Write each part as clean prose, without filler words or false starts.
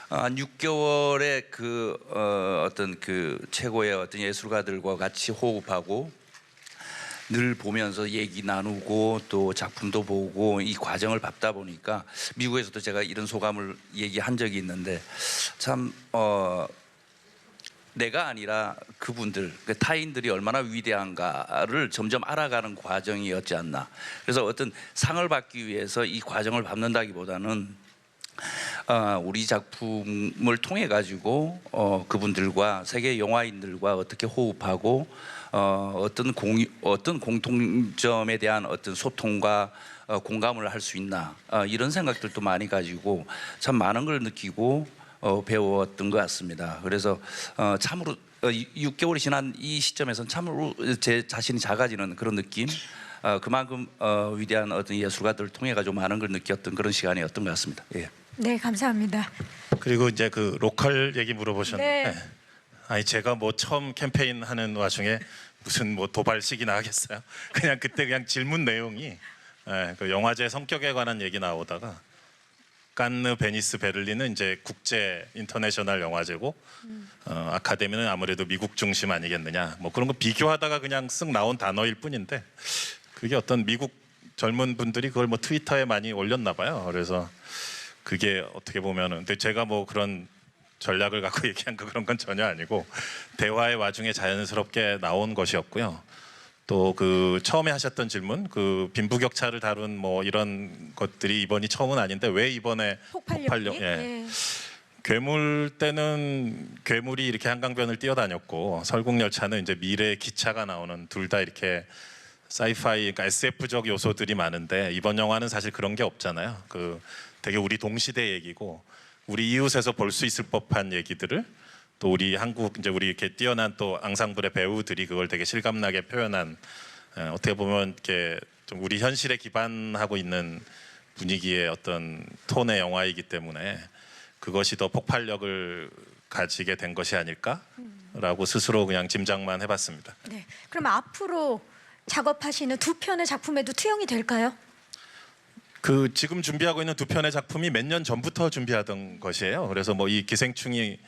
한 6개월의 어떤 최고의 어떤 예술가들과 같이 호흡하고 늘 보면서 얘기 나누고 또 작품도 보고 이 과정을 밟다 보니까 미국에서도 제가 이런 소감을 얘기한 적이 있는데 참 내가 아니라 그분들, 타인들이 얼마나 위대한가를 점점 알아가는 과정이었지 않나. 그래서 어떤 상을 받기 위해서 이 과정을 밟는다기보다는 우리 작품을 통해 가지고 그분들과 세계 영화인들과 어떻게 호흡하고 어떤 공통점에 대한 어떤 소통과 공감을 할 수 있나 이런 생각들도 많이 가지고 참 많은 걸 느끼고 배웠던 것 같습니다. 그래서 참으로 6개월이 지난 이 시점에서는 참으로 제 자신이 작아지는 그런 느낌, 그만큼 위대한 어떤 예술가들을 통해 가지고 많은 걸 느꼈던 그런 시간이었던 것 같습니다. 예. 네, 감사합니다. 그리고 이제 그 로컬 얘기 물어보셨는데, 네. 아니 제가 뭐 처음 캠페인 하는 와중에 무슨 뭐 도발식이나 하겠어요? 그냥 그때 그냥 질문 내용이 그 영화제 성격에 관한 얘기 나오다가 칸느, 베니스, 베를린은 이제 국제 인터내셔널 영화제고 아카데미는 아무래도 미국 중심 아니겠느냐, 뭐 그런 거 비교하다가 그냥 쓱 나온 단어일 뿐인데 그게 어떤 미국 젊은 분들이 그걸 뭐 트위터에 많이 올렸나 봐요. 그래서 그게 어떻게 보면은, 근데 제가 뭐 그런 전략을 갖고 얘기한 거 그런 건 전혀 아니고 대화의 와중에 자연스럽게 나온 것이었고요. 또 그 처음에 하셨던 질문, 그 빈부격차를 다룬 뭐 이런 것들이 이번이 처음은 아닌데 왜 이번에 폭발력? 예. 네. 괴물 때는 괴물이 이렇게 한강변을 뛰어다녔고 설국열차는 이제 미래의 기차가 나오는, 둘 다 이렇게 사이파이, 그러니까 SF적 요소들이 많은데 이번 영화는 사실 그런 게 없잖아요. 그 되게 우리 동시대 얘기고 우리 이웃에서 볼 수 있을 법한 얘기들을 또 우리 한국, 이제 우리 이렇게 뛰어난 또 앙상블의 배우들이 그걸 되게 실감나게 표현한, 어떻게 보면 이렇게 좀 우리 현실에 기반하고 있는 분위기의 어떤 톤의 영화이기 때문에 그것이 더 폭발력을 가지게 된 것이 아닐까라고 스스로 그냥 짐작만 해봤습니다. 네. 그럼 앞으로 작업하시는 두 편의 작품에도 투영이 될까요? 그 지금 준비하고 있는 두 편의 작품이 몇 년 전부터 준비하던 것이에요. 그래서 뭐 이 기생충이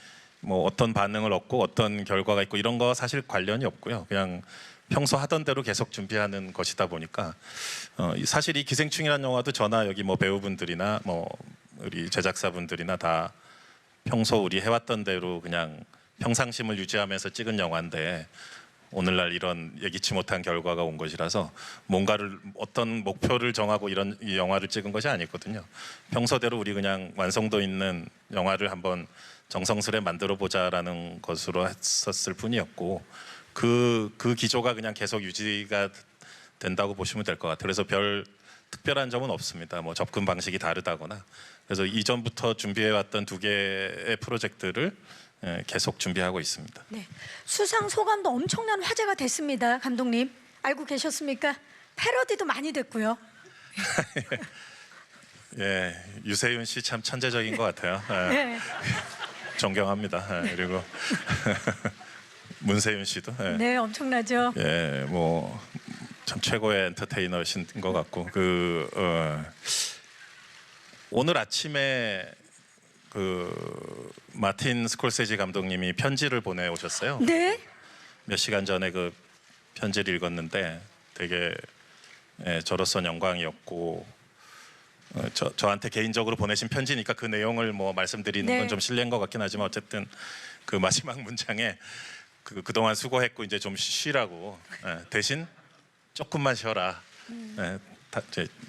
뭐 어떤 반응을 얻고 어떤 결과가 있고 이런 거 사실 관련이 없고요. 그냥 평소 하던 대로 계속 준비하는 것이다 보니까 사실 이 기생충이라는 영화도 저나 여기 뭐 배우분들이나 뭐 우리 제작사분들이나 다 평소 우리 해왔던 대로 그냥 평상심을 유지하면서 찍은 영화인데 오늘날 이런 예기치 못한 결과가 온 것이라서 뭔가를 어떤 목표를 정하고 이런 이 영화를 찍은 것이 아니거든요. 평소대로 우리 그냥 완성도 있는 영화를 한번 정성스레 만들어 보자라는 것으로 했었을 뿐이었고 그 기조가 그냥 계속 유지가 된다고 보시면 될 것 같아요. 그래서 별 특별한 점은 없습니다. 뭐 접근 방식이 다르다거나. 그래서 이전부터 준비해왔던 두 개의 프로젝트를 계속 준비하고 있습니다. 네. 수상 소감도 엄청난 화제가 됐습니다. 감독님 알고 계셨습니까? 패러디도 많이 됐고요. 예, 유세윤 씨 참 천재적인 것 같아요. 네. 존경합니다. 그리고 문세윤 씨도. 네, 엄청나죠. 예, 뭐 참 최고의 엔터테이너신 것 같고 오늘 아침에 그 마틴 스콜세지 감독님이 편지를 보내오셨어요. 네. 몇 시간 전에 그 편지를 읽었는데 되게 저로선 영광이었고 저한테 개인적으로 보내신 편지니까 그 내용을 뭐 말씀드리는 네. 건 좀 실례인 것 같긴 하지만 어쨌든 그 마지막 문장에 그동안 수고했고 이제 좀 쉬라고, 대신 조금만 쉬어라.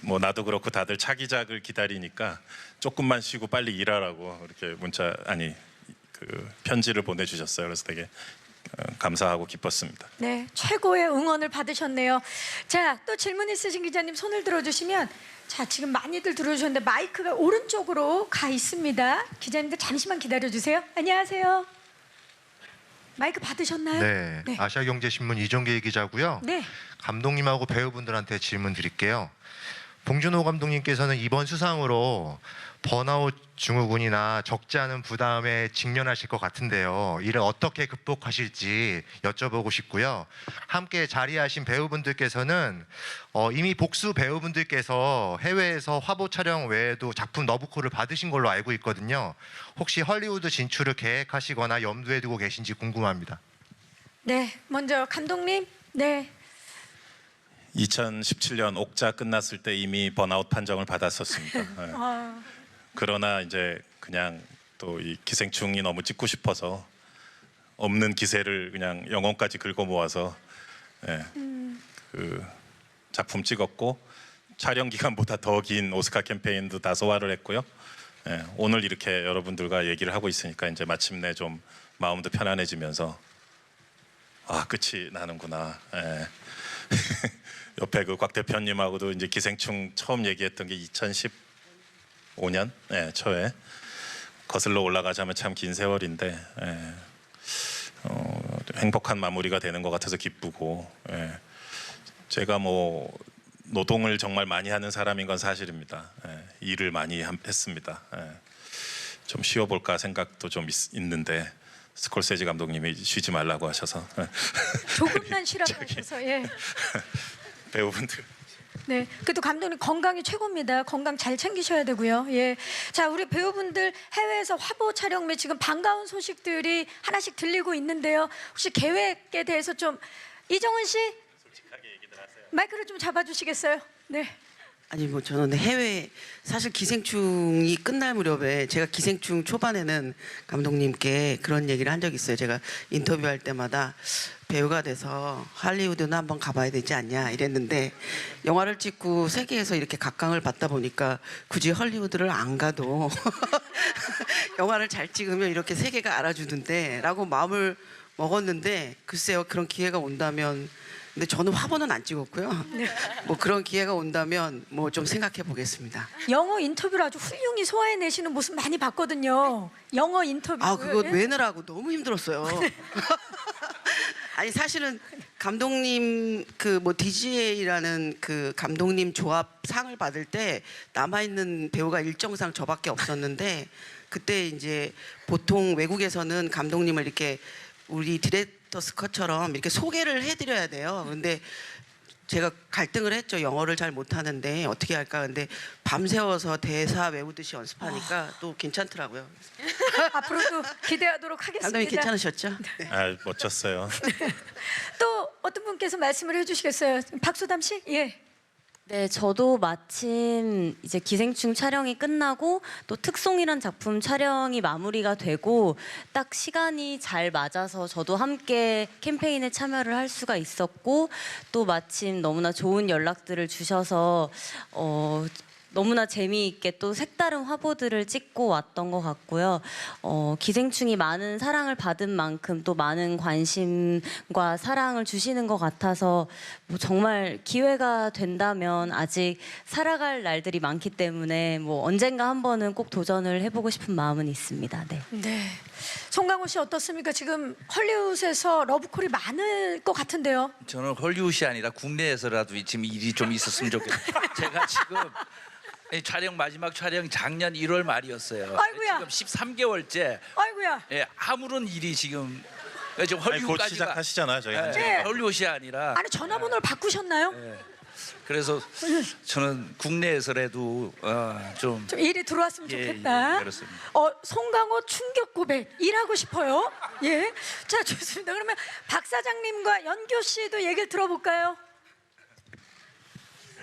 뭐 나도 그렇고 다들 차기작을 기다리니까 조금만 쉬고 빨리 일하라고 이렇게 그 편지를 보내주셨어요. 그래서 되게 감사하고 기뻤습니다. 네, 최고의 응원을 받으셨네요. 자, 또 질문 있으신 기자님 손을 들어주시면, 자, 지금 많이들 들어주셨는데 마이크가 오른쪽으로 가 있습니다. 기자님들 잠시만 기다려주세요. 안녕하세요. 마이크 받으셨나요? 네, 네. 아시아경제신문 이종계 기자고요. 네. 감독님하고 배우분들한테 질문 드릴게요. 봉준호 감독님께서는 이번 수상으로 번아웃 증후군이나 적지 않은 부담에 직면하실 것 같은데요. 이를 어떻게 극복하실지 여쭤보고 싶고요. 함께 자리하신 배우분들께서는 이미 복수 배우분들께서 해외에서 화보 촬영 외에도 작품 러브콜을 받으신 걸로 알고 있거든요. 혹시 헐리우드 진출을 계획하시거나 염두에 두고 계신지 궁금합니다. 네, 먼저 감독님. 네. 2017년 옥자 끝났을 때 이미 번아웃 판정을 받았었습니다. 예. 아, 그러나 이제 그냥 또 이 기생충이 너무 찍고 싶어서 없는 기세를 그냥 영혼까지 긁어 모아서 그 작품 찍었고 촬영 기간보다 더 긴 오스카 캠페인도 다 소화를 했고요. 오늘 이렇게 여러분들과 얘기를 하고 있으니까 이제 마침내 좀 마음도 편안해지면서 아 끝이 나는구나. 옆에 그 곽 대표님하고도 이제 기생충 처음 얘기했던 게 2015년 초에 거슬러 올라가자면 참 긴 세월인데 행복한 마무리가 되는 것 같아서 기쁘고 제가 뭐 노동을 정말 많이 하는 사람인 건 사실입니다. 일을 많이 했습니다. 좀 쉬어볼까 생각도 좀 있는데 스콜세지 감독님이 쉬지 말라고 하셔서 조금만 쉬라고 하셔서 예. 배우분들 네, 그래도 감독님 건강이 최고입니다. 건강 잘 챙기셔야 되고요. 예, 자 우리 배우분들 해외에서 화보 촬영 및 지금 반가운 소식들이 하나씩 들리고 있는데요. 혹시 계획에 대해서 좀 이정은 씨 마이크를 좀 잡아주시겠어요? 네. 아니 뭐 저는 해외 사실 기생충이 끝날 무렵에 제가 기생충 초반에는 감독님께 그런 얘기를 한 적이 있어요. 제가 인터뷰할 때마다 배우가 돼서 할리우드는 한번 가봐야 되지 않냐 이랬는데 영화를 찍고 세계에서 이렇게 각광을 받다 보니까 굳이 헐리우드를 안 가도 영화를 잘 찍으면 이렇게 세계가 알아주는데 라고 마음을 먹었는데 글쎄요 그런 기회가 온다면 근데 저는 화보는 안 찍었고요. 뭐 그런 기회가 온다면 뭐 좀 생각해 보겠습니다. 영어 인터뷰를 아주 훌륭히 소화해내시는 모습 많이 봤거든요. 영어 인터뷰. 아 그거 외느라고 너무 힘들었어요. 아니 사실은 감독님 그 뭐 DGA라는 그 감독님 조합 상을 받을 때 남아 있는 배우가 일정상 저밖에 없었는데 그때 이제 보통 외국에서는 감독님을 이렇게 우리 디렉터스 컷처럼 이렇게 소개를 해드려야 돼요. 근데 제가 갈등을 했죠. 영어를 잘 못하는데 어떻게 할까. 근데 밤새워서 대사 외우듯이 연습하니까 또 괜찮더라고요. 앞으로도 기대하도록 하겠습니다. 감독님 괜찮으셨죠? 네. 아 멋졌어요. 또 어떤 분께서 말씀을 해주시겠어요? 박수담 씨? 예. 네, 저도 마침 이제 기생충 촬영이 끝나고 또 특송이란 작품 촬영이 마무리가 되고 딱 시간이 잘 맞아서 저도 함께 캠페인에 참여를 할 수가 있었고 또 마침 너무나 좋은 연락들을 주셔서 너무나 재미있게 또 색다른 화보들을 찍고 왔던 것 같고요. 기생충이 많은 사랑을 받은 만큼 또 많은 관심과 사랑을 주시는 것 같아서 뭐 정말 기회가 된다면 아직 살아갈 날들이 많기 때문에 뭐 언젠가 한 번은 꼭 도전을 해보고 싶은 마음은 있습니다. 네. 네. 송강호 씨 어떻습니까? 지금 헐리우드에서 러브콜이 많을 것 같은데요. 저는 헐리우드이 아니라 국내에서라도 지금 일이 좀 있었으면 좋겠어요. 제가 지금 이 촬영 마지막 촬영 작년 1월 말이었어요. 아이고야. 지금 13개월째 아이고야. 아무런 일이 지금 지금 아니, 곧 헐리우드까지가 시작하시잖아요 저희 한 네. 헐리우드이 아니라 아니 전화번호를 바꾸셨나요? 그래서 저는 국내에서라도 좀 좀 일이 들어왔으면 예, 좋겠다. 예, 그렇습니다. 송강호 충격 고백 일하고 싶어요. 예. 자 좋습니다. 그러면 박 사장님과 연교 씨도 얘기를 들어볼까요?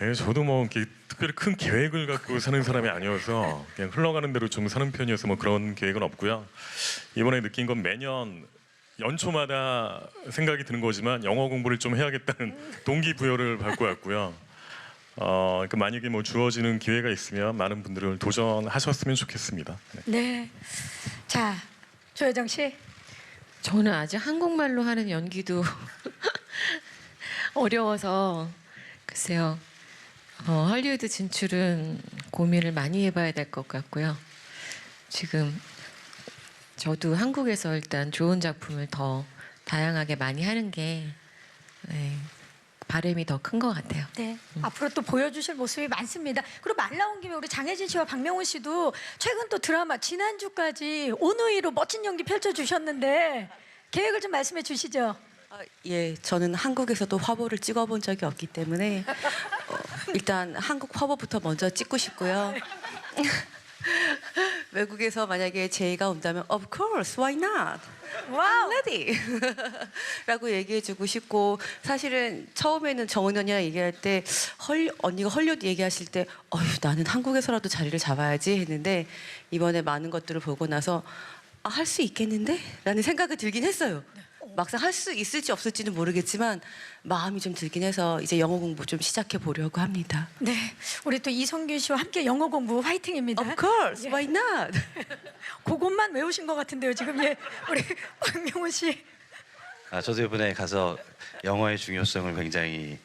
예, 저도 뭐 이렇게 특별히 큰 계획을 갖고 사는 사람이 아니어서 그냥 흘러가는 대로 좀 사는 편이어서 뭐 그런 계획은 없고요. 이번에 느낀 건 매년 연초마다 생각이 드는 거지만 영어 공부를 좀 해야겠다는 동기부여를 받고 왔고요. 그러니까 만약에 뭐 주어지는 기회가 있으면 많은 분들을 도전하셨으면 좋겠습니다. 네. 네. 자 조혜정 씨. 저는 아직 한국말로 하는 연기도 어려워서 글쎄요. 할리우드 진출은 고민을 많이 해봐야 될 것 같고요. 지금 저도 한국에서 일단 좋은 작품을 더 다양하게 많이 하는 게 바람이 더 큰 것 같아요. 네, 앞으로 또 보여주실 모습이 많습니다. 그리고 말 나온 김에 우리 장혜진 씨와 박명훈 씨도 최근 또 드라마 지난주까지 온우이로 멋진 연기 펼쳐주셨는데 계획을 좀 말씀해 주시죠. 예, 저는 한국에서도 화보를 찍어본 적이 없기 때문에 일단 한국 화보부터 먼저 찍고 싶고요. 외국에서 만약에 제의가 온다면 Of course, why not? 와우. ready. 라고 얘기해주고 싶고 사실은 처음에는 정은 언니랑 얘기할 때 언니가 헐리우드 얘기하실 때 나는 한국에서라도 자리를 잡아야지 했는데 이번에 많은 것들을 보고 나서 할 수 있겠는데? 라는 생각이 들긴 했어요. 막상 할 수 있을지 없을지는 모르겠지만 마음이 좀 들긴 해서 이제 영어 공부 좀 시작해 보려고 합니다. 네, 우리 또 이성균 씨와 함께 영어 공부 화이팅입니다. Of course, 예. why not? 그것만 외우신 것 같은데요, 지금. 예, 우리 박명훈 씨. 저도 이번에 가서 영어의 중요성을 굉장히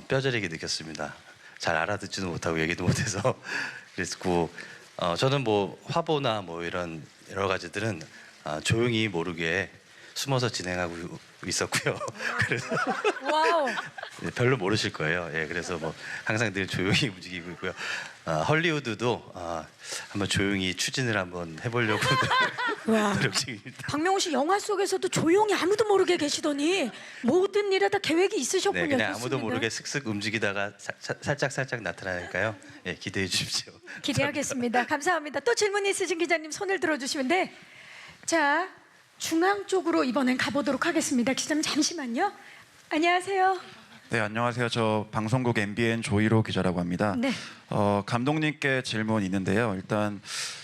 뼈저리게 느꼈습니다. 잘 알아듣지도 못하고 얘기도 못해서 그랬고 저는 뭐 화보나 뭐 이런 여러 가지들은 조용히 모르게 숨어서 진행하고 있었고요. 그래서 와우. 별로 모르실 거예요. 예, 그래서 뭐 항상 늘 조용히 움직이고 있고요. 헐리우드도 한번 조용히 추진을 한번 해보려고 와. 노력 중입니다. 박명훈 씨 영화 속에서도 조용히 아무도 모르게 계시더니 모든 일에 다 계획이 있으셨군요. 네, 그냥 아무도 좋습니다. 모르게 슥슥 움직이다가 살짝 나타나니까요. 예, 기대해 주십시오. 기대하겠습니다. 감사합니다. 또 질문 있으신 기자님 손을 들어주시면 돼. 자, 중앙 쪽으로 이번엔 가보도록 하겠습니다. 기자님 잠시만요. 안녕하세요. 네, 안녕하세요. 저 방송국 MBN 조이로 기자라고 합니다. 네. 감독님께 질문 있는데요. 일단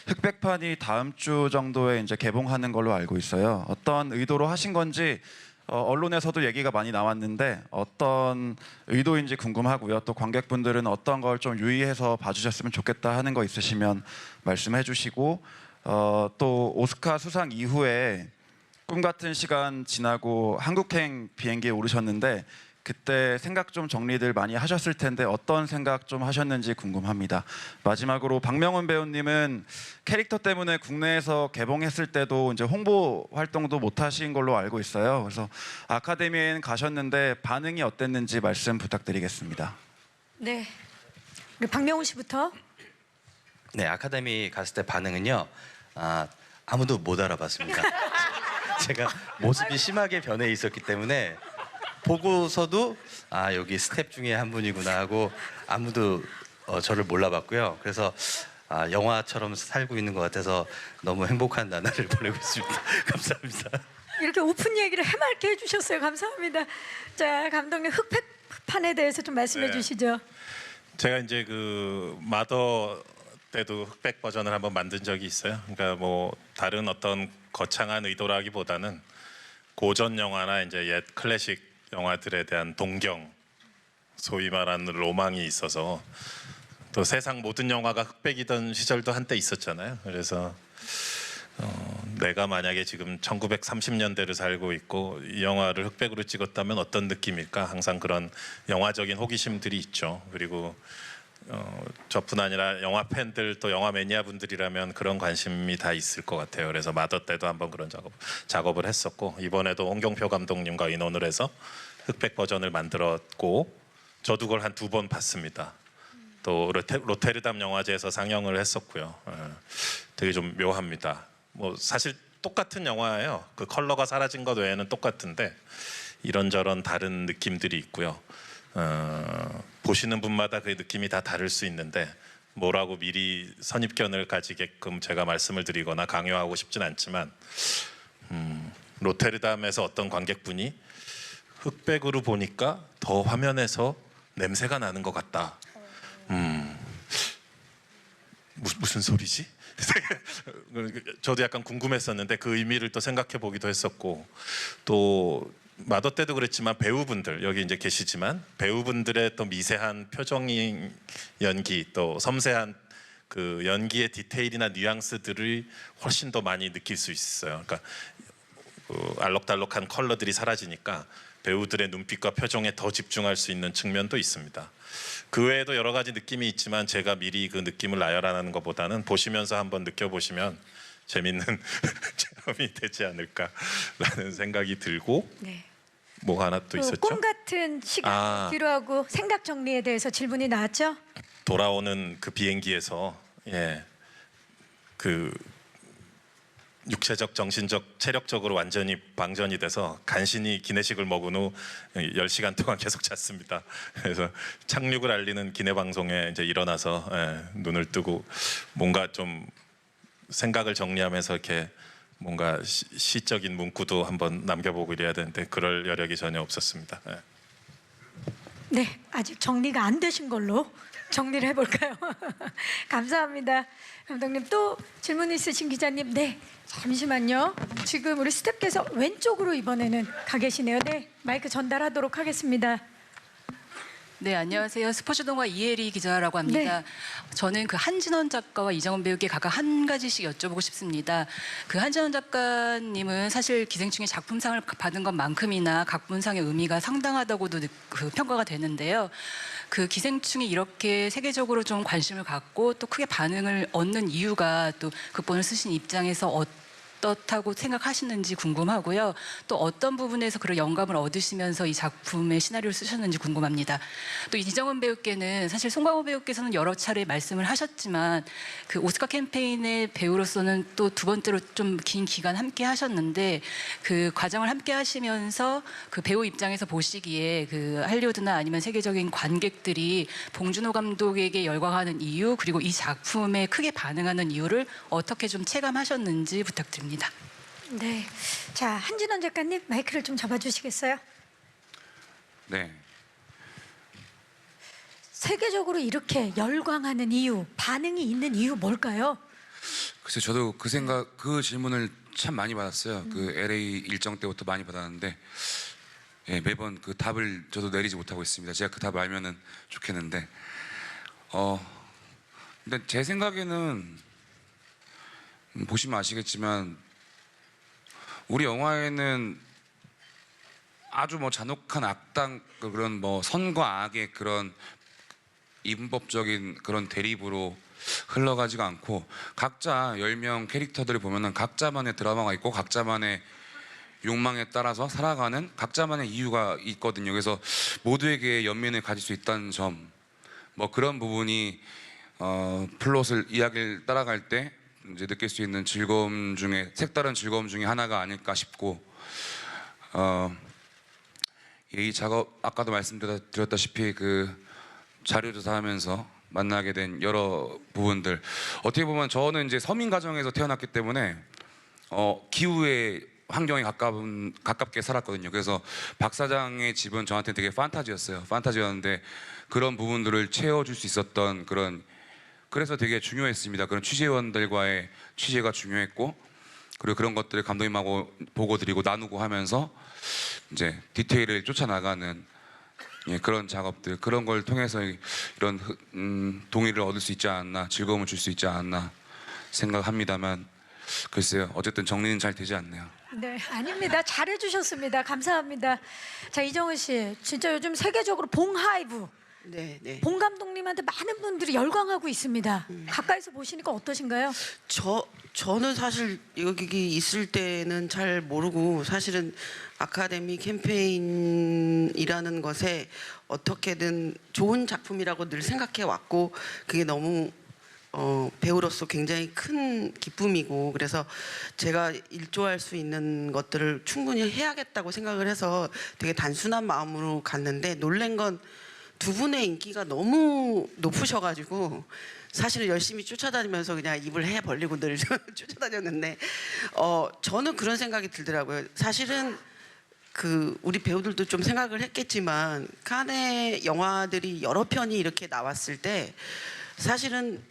흑백판이 다음 주 정도에 이제 개봉하는 걸로 알고 있어요. 어떤 의도로 하신 건지 언론에서도 얘기가 많이 나왔는데 어떤 의도인지 궁금하고요. 또 관객분들은 어떤 걸 좀 유의해서 봐주셨으면 좋겠다 하는 거 있으시면 말씀해 주시고 또 오스카 수상 이후에 꿈 같은 시간 지나고 한국행 비행기에 오르셨는데 그때 생각 좀 정리들 많이 하셨을 텐데 어떤 생각 좀 하셨는지 궁금합니다. 마지막으로 박명훈 배우님은 캐릭터 때문에 국내에서 개봉했을 때도 이제 홍보 활동도 못 하신 걸로 알고 있어요. 그래서 아카데미에는 가셨는데 반응이 어땠는지 말씀 부탁드리겠습니다. 네. 우리 박명훈 씨부터. 네, 아카데미 갔을 때 반응은요. 아무도 못 알아봤습니다. 제가 모습이 심하게 변해 있었기 때문에 보고서도 여기 스텝 중에 한 분이구나 하고 아무도 저를 몰라봤고요. 그래서 영화처럼 살고 있는 것 같아서 너무 행복한 나날을 보내고 있습니다. 감사합니다. 이렇게 오픈 얘기를 해맑게 해주셨어요. 감사합니다. 자, 감독님 흑백판에 대해서 좀 말씀해 네. 주시죠. 제가 이제 그 마더 때도 흑백 버전을 한번 만든 적이 있어요. 그러니까 뭐 다른 어떤 거창한 의도라기보다는 고전 영화나 이제 옛 클래식 영화들에 대한 동경, 소위 말하는 로망이 있어서 또 세상 모든 영화가 흑백이던 시절도 한때 있었잖아요. 그래서 내가 만약에 지금 1930년대를 살고 있고 이 영화를 흑백으로 찍었다면 어떤 느낌일까? 항상 그런 영화적인 호기심들이 있죠. 그리고 저뿐 아니라 영화 팬들 또 영화 매니아 분들이라면 그런 관심이 다 있을 것 같아요. 그래서 마더 때도 한번 그런 작업을 했었고 이번에도 홍경표 감독님과 의논을 해서 흑백 버전을 만들었고 저도 그걸 한 2번 봤습니다. 또 로테르담 영화제에서 상영을 했었고요. 되게 좀 묘합니다. 뭐 사실 똑같은 영화예요. 그 컬러가 사라진 것 외에는 똑같은데 이런저런 다른 느낌들이 있고요. 보시는 분마다 그 느낌이 다 다를 수 있는데 뭐라고 미리 선입견을 가지게끔 제가 말씀을 드리거나 강요하고 싶진 않지만 로테르담에서 어떤 관객분이 흑백으로 보니까 더 화면에서 냄새가 나는 것 같다. 무슨 소리지? 저도 약간 궁금했었는데 그 의미를 또 생각해 보기도 했었고 또 마더 때도 그랬지만 배우분들 여기 이제 계시지만 배우분들의 또 미세한 표정이 연기 또 섬세한 그 연기의 디테일이나 뉘앙스들을 훨씬 더 많이 느낄 수 있어요. 그러니까 그 알록달록한 컬러들이 사라지니까 배우들의 눈빛과 표정에 더 집중할 수 있는 측면도 있습니다. 그 외에도 여러 가지 느낌이 있지만 제가 미리 그 느낌을 나열하는 것보다는 보시면서 한번 느껴보시면 재밌는 체험이 되지 않을까라는 생각이 들고 네. 뭐가 하나 또 있었죠? 꿈 같은 시간 아. 뒤로하고 생각 정리에 대해서 질문이 나왔죠. 돌아오는 그 비행기에서 그 육체적, 정신적, 체력적으로 완전히 방전이 돼서 간신히 기내식을 먹은 후 10시간 동안 계속 잤습니다. 그래서 착륙을 알리는 기내 방송에 이제 일어나서 눈을 뜨고 뭔가 좀 생각을 정리하면서 이렇게 뭔가 시적인 문구도 한번 남겨보고 이래야 되는데 그럴 여력이 전혀 없었습니다. 네, 아직 정리가 안 되신 걸로 정리를 해볼까요? 감사합니다. 감독님 또 질문 있으신 기자님. 네, 잠시만요. 지금 우리 스태프께서 왼쪽으로 이번에는 가 계시네요. 네, 마이크 전달하도록 하겠습니다. 네, 안녕하세요. 스포츠동화 이혜리 기자라고 합니다. 저는 그 한진원 작가와 이정은 배우께 각각 한 가지씩 여쭤보고 싶습니다. 그 한진원 작가님은 사실 기생충의 작품상을 받은 것만큼이나 각본상의 의미가 상당하다고도 그 평가가 되는데요. 그 기생충이 이렇게 세계적으로 좀 관심을 갖고 또 크게 반응을 얻는 이유가 또 극본을 쓰신 입장에서 어떻다고 생각하시는지 궁금하고요. 또 어떤 부분에서 그런 영감을 얻으시면서 이 작품의 시나리오를 쓰셨는지 궁금합니다. 또 이정은 배우께는 사실 송강호 배우께서는 여러 차례 말씀을 하셨지만 그 오스카 캠페인의 배우로서는 또 두 번째로 좀 긴 기간 함께 하셨는데 그 과정을 함께 하시면서 그 배우 입장에서 보시기에 그 할리우드나 아니면 세계적인 관객들이 봉준호 감독에게 열광하는 이유 그리고 이 작품에 크게 반응하는 이유를 어떻게 좀 체감하셨는지 부탁드립니다. 네, 자 한진원 작가님 마이크를 좀 잡아주시겠어요? 네. 세계적으로 이렇게 열광하는 이유, 반응이 있는 이유 뭘까요? 글쎄 저도 그 질문을 참 많이 받았어요. 그 LA 일정 때부터 많이 받았는데 매번 그 답을 저도 내리지 못하고 있습니다. 제가 그 답을 알면은 좋겠는데 근데 제 생각에는 보시면 아시겠지만 우리 영화에는 아주 뭐 잔혹한 악당 그런 뭐 선과 악의 그런 이분법적인 그런 대립으로 흘러가지가 않고 각자 10명 캐릭터들을 보면은 각자만의 드라마가 있고 각자만의 욕망에 따라서 살아가는 각자만의 이유가 있거든요. 그래서 모두에게 연민을 가질 수 있다는 점, 뭐 그런 부분이 플롯을 이야기를 따라갈 때 이제 느낄 수 있는 즐거움 중에 색다른 즐거움 중에 하나가 아닐까 싶고 이 작업 아까도 말씀드렸다시피 그 자료조사하면서 만나게 된 여러 부분들 어떻게 보면 저는 이제 서민 가정에서 태어났기 때문에 기후의 환경에 가깝게 살았거든요. 그래서 박 사장의 집은 저한테 되게 판타지였는데 그런 부분들을 채워줄 수 있었던 그래서 되게 중요했습니다. 그런 취재원들과의 취재가 중요했고 그리고 그런 것들을 감독님하고 보고 드리고 나누고 하면서 이제 디테일을 쫓아나가는 그런 작업들 그런 걸 통해서 이런 동의를 얻을 수 있지 않았나 즐거움을 줄 수 있지 않았나 생각합니다만 글쎄요 어쨌든 정리는 잘 되지 않네요. 네, 아닙니다. 잘해주셨습니다. 감사합니다. 자 이정은 씨, 진짜 요즘 세계적으로 봉하이브 네, 네. 봉 감독님한테 많은 분들이 열광하고 있습니다. 가까이서 보시니까 어떠신가요? 저는 사실 여기 있을 때는 잘 모르고 사실은 아카데미 캠페인이라는 것에 어떻게든 좋은 작품이라고 늘 생각해 왔고 그게 너무 배우로서 굉장히 큰 기쁨이고 그래서 제가 일조할 수 있는 것들을 충분히 해야겠다고 생각을 해서 되게 단순한 마음으로 갔는데 놀란 건 두 분의 인기가 너무 높으셔가지고 사실은 열심히 쫓아다니면서 그냥 입을 해 벌리고 늘 쫓아다녔는데 저는 그런 생각이 들더라고요. 사실은 그 우리 배우들도 좀 생각을 했겠지만 칸의 영화들이 여러 편이 이렇게 나왔을 때 사실은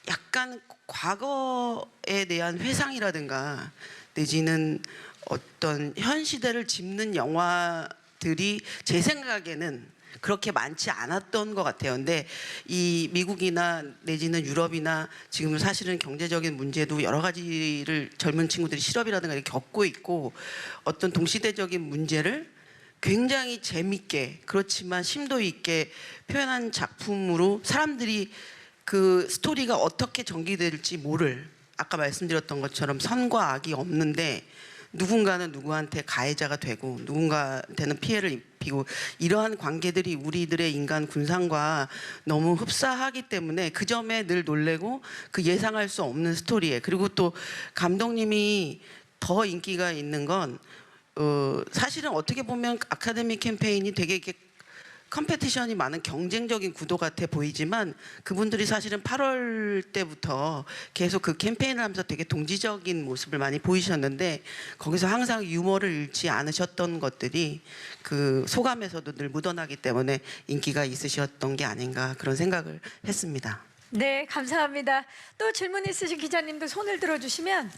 약간 과거에 대한 회상이라든가 내지는 어떤 현 시대를 짚는 영화들이 제 생각에는 그렇게 많지 않았던 것 같아요. 근데 이 미국이나 내지는 유럽이나 지금 사실은 경제적인 문제도 여러 가지를 젊은 친구들이 실업이라든가 이렇게 겪고 있고 어떤 동시대적인 문제를 굉장히 재밌게 그렇지만 심도 있게 표현한 작품으로 사람들이 그 스토리가 어떻게 전개될지 모를 아까 말씀드렸던 것처럼 선과 악이 없는데 누군가는 누구한테 가해자가 되고 누군가한테는 피해를 입히고 이러한 관계들이 우리들의 인간 군상과 너무 흡사하기 때문에 그 점에 늘 놀래고 그 예상할 수 없는 스토리에 그리고 또 감독님이 더 인기가 있는 건 사실은 어떻게 보면 아카데미 캠페인이 되게 이렇게 컴페티션이 많은 경쟁적인 구도 같아 보이지만 그분들이 사실은 8월 때부터 계속 그 캠페인을 하면서 되게 동지적인 모습을 많이 보이셨는데 거기서 항상 유머를 잃지 않으셨던 것들이 그 소감에서도 늘 묻어나기 때문에 인기가 있으셨던 게 아닌가 그런 생각을 했습니다. 네, 감사합니다. 또 질문 있으신 기자님들 손을 들어주시면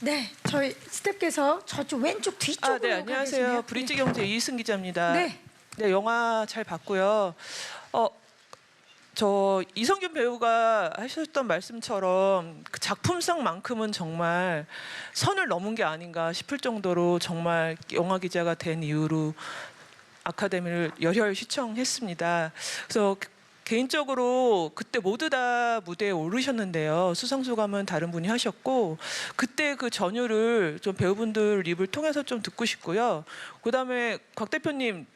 네, 저희 스태프께서 저쪽 왼쪽 뒤쪽으로 네, 안녕하세요. 가 계시네요. 브릿지 경제 이승 기자입니다. 네. 네, 영화 잘 봤고요. 저 이성균 배우가 하셨던 말씀처럼 그 작품성만큼은 정말 선을 넘은 게 아닌가 싶을 정도로 정말 영화 기자가 된 이후로 아카데미를 열혈 시청했습니다. 그래서 개인적으로 그때 모두 다 무대에 오르셨는데요. 수상소감은 다른 분이 하셨고 그때 그 전율을 좀 배우분들 입을 통해서 좀 듣고 싶고요. 그다음에 곽 대표님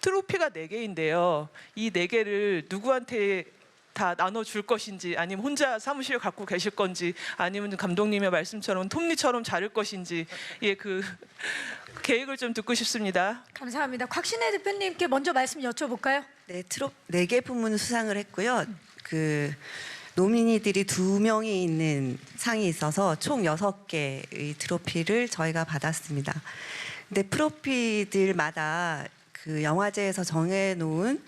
트로피가 4개인데요. 이 4개를 누구한테 다 나눠줄 것인지 아니면 혼자 사무실에 갖고 계실 건지 아니면 감독님의 말씀처럼 톱니처럼 자를 것인지 그 계획을 좀 듣고 싶습니다. 감사합니다. 곽신혜 대표님께 먼저 말씀 여쭤볼까요? 네, 트롯 4개 부문 수상을 했고요. 그 노미니들이 2명이 있는 상이 있어서 총 6개의 트로피를 저희가 받았습니다. 근데 트로피들마다 그 영화제에서 정해놓은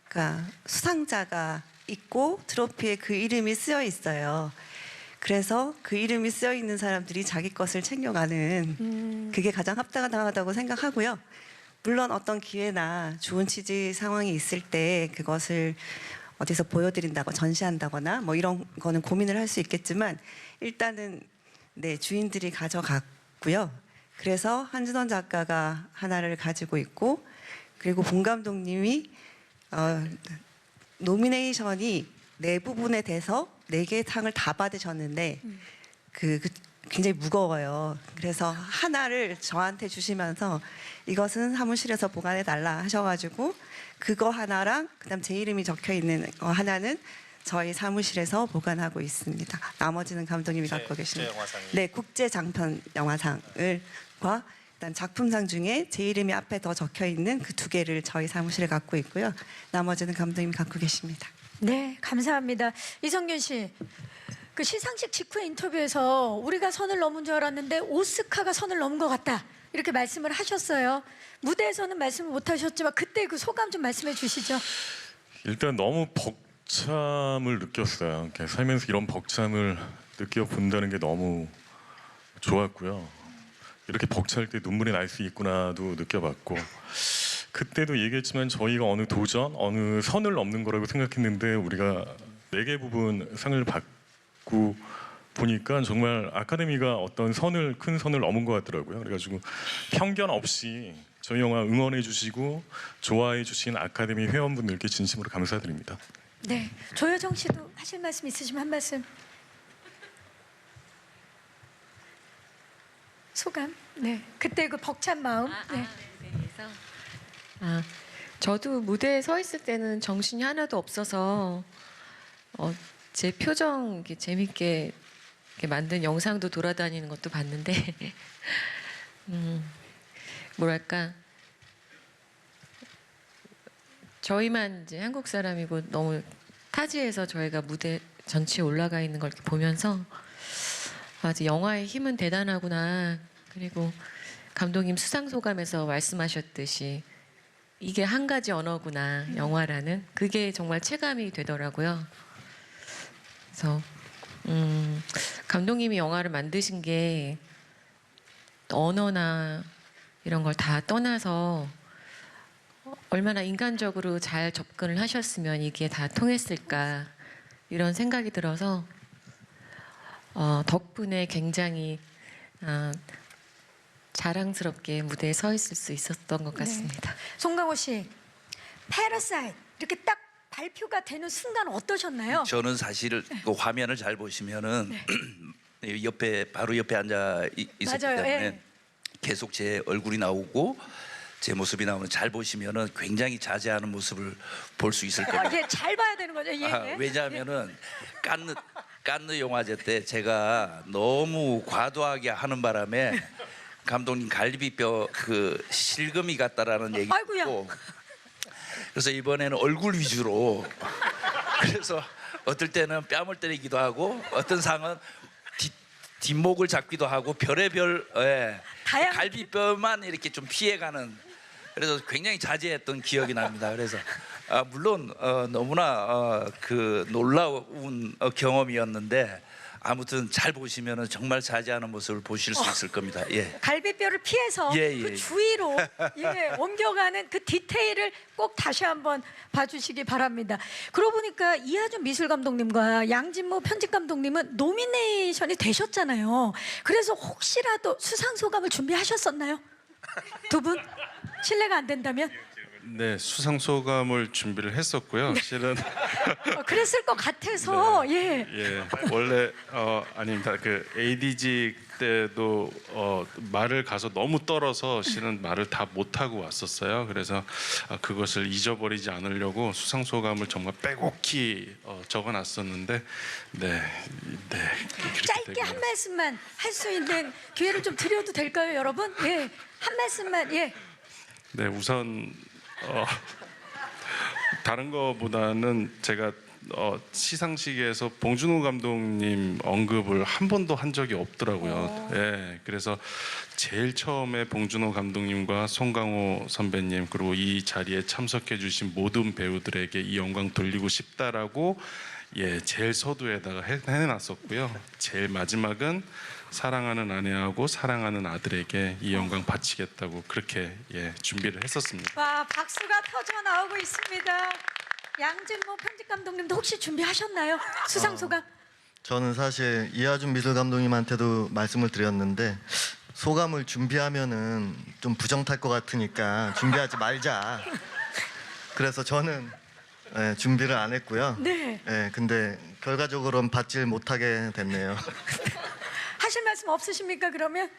그러니까 수상자가 있고 트로피에 그 이름이 쓰여 있어요. 그래서 그 이름이 쓰여 있는 사람들이 자기 것을 챙겨가는 그게 가장 합당하다고 생각하고요. 물론 어떤 기회나 좋은 취지 상황이 있을 때 그것을 어디서 보여드린다고 전시한다거나 뭐 이런 거는 고민을 할 수 있겠지만 일단은 네, 주인들이 가져갔고요. 그래서 한진원 작가가 하나를 가지고 있고 그리고 봉 감독님이 노미네이션이 네 부분에 대해서 4개의 상을 다 받으셨는데 그 굉장히 무거워요. 그래서 하나를 저한테 주시면서 이것은 사무실에서 보관해 달라 하셔가지고 그거 하나랑 그다음 제 이름이 적혀 있는 거 하나는 저희 사무실에서 보관하고 있습니다. 나머지는 감독님이 갖고 계십니다. 네, 국제 장편 영화상을과 일단 작품상 중에 제 이름이 앞에 더 적혀 있는 그 2개를 저희 사무실에 갖고 있고요. 나머지는 감독님이 갖고 계십니다. 네, 감사합니다. 이성균 씨, 그 시상식 직후 인터뷰에서 우리가 선을 넘은 줄 알았는데 오스카가 선을 넘은 것 같다 이렇게 말씀을 하셨어요. 무대에서는 말씀을 못 하셨지만 그때 그 소감 좀 말씀해 주시죠. 일단 너무 벅참을 느꼈어요. 이렇게 살면서 이런 벅참을 느껴본다는 게 너무 좋았고요. 이렇게 벅찰 때 눈물이 날 수 있구나도 느껴봤고 그때도 얘기했지만 저희가 어느 도전, 어느 선을 넘는 거라고 생각했는데 우리가 4개 부분 상을 받고 보니까 정말 아카데미가 어떤 큰 선을 넘은 것 같더라고요. 그래가지고 편견 없이 저희 영화 응원해 주시고 좋아해 주신 아카데미 회원분들께 진심으로 감사드립니다. 네, 조여정 씨도 하실 말씀 있으시면 한 말씀. 소감. 네, 그때 그 벅찬 마음. 네. 저도 무대에 서 있을 때는 정신이 하나도 없어서 제 표정 이렇게 재밌게 이렇게 만든 영상도 돌아다니는 것도 봤는데 뭐랄까 저희만 이제 한국 사람이고 너무 타지에서 저희가 무대 전체에 올라가 있는 걸 이렇게 보면서 아주 영화의 힘은 대단하구나. 그리고 감독님 수상 소감에서 말씀하셨듯이 이게 한 가지 언어구나 영화라는 그게 정말 체감이 되더라고요. 그래서 감독님이 영화를 만드신 게 언어나 이런 걸 다 떠나서 얼마나 인간적으로 잘 접근을 하셨으면 이게 다 통했을까 이런 생각이 들어서 덕분에 굉장히 자랑스럽게 무대에 서 있을 수 있었던 것 같습니다. 네. 송강호 씨, 패러사이트 이렇게 딱 발표가 되는 순간 어떠셨나요? 저는 사실 그 화면을 잘 보시면은 바로 옆에 앉아 있었기 맞아요. 때문에 예. 계속 제 얼굴이 나오고 제 모습이 나오는 잘 보시면은 굉장히 자제하는 모습을 볼 수 있을 겁니다. 예, 잘 봐야 되는 거죠. 예. 왜냐하면은 깐느 영화제 때 제가 너무 과도하게 하는 바람에 감독님 갈비뼈 그 실금이 같다라는 얘기 아이고야. 듣고 그래서 이번에는 얼굴 위주로 그래서 어떨 때는 뺨을 때리기도 하고 어떤 상은 뒷목을 잡기도 하고 별의별 다양한- 갈비뼈만 이렇게 좀 피해가는 그래서 굉장히 자제했던 기억이 납니다. 그래서 물론 너무나 그 놀라운 경험이었는데 아무튼 잘 보시면은 정말 자제하는 모습을 보실 수 있을 겁니다. 예. 갈비뼈를 피해서 예, 그 예. 주위로 옮겨가는 그 디테일을 꼭 다시 한번 봐주시기 바랍니다. 그러고 보니까 이하준 미술 감독님과 양진모 편집 감독님은 노미네이션이 되셨잖아요. 그래서 혹시라도 수상 소감을 준비하셨었나요? 두 분? 실례가 안 된다면? 네, 수상 소감을 준비를 했었고요. 실은 그랬을 것 같아서 예. 예, 원래 아닙니다. 그 ADG 때도 말을 가서 너무 떨어서 실은 말을 다 못 하고 왔었어요. 그래서 그것을 잊어버리지 않으려고 수상 소감을 정말 빼곡히 적어놨었는데 네. 그렇게 짧게 되고 한 말씀만 할 수 있는 기회를 좀 드려도 될까요, 여러분? 예. 한 말씀만 예. 네, 우선 다른 거보다는 제가 시상식에서 봉준호 감독님 언급을 한 번도 한 적이 없더라고요. 예, 그래서 제일 처음에 봉준호 감독님과 송강호 선배님 그리고 이 자리에 참석해주신 모든 배우들에게 이 영광 돌리고 싶다라고 제일 서두에다가 해놨었고요. 제일 마지막은 사랑하는 아내하고 사랑하는 아들에게 이 영광 바치겠다고 그렇게 준비를 했었습니다. 와, 박수가 터져 나오고 있습니다. 양진모 편집 감독님도 혹시 준비하셨나요? 수상 소감? 저는 사실 이하준 미술 감독님한테도 말씀을 드렸는데 소감을 준비하면은 좀 부정 탈 것 같으니까 준비하지 말자. 그래서 저는 준비를 안 했고요. 네. 근데 결과적으로는 받질 못하게 됐네요. 하실 말씀 없으십니까, 그러면?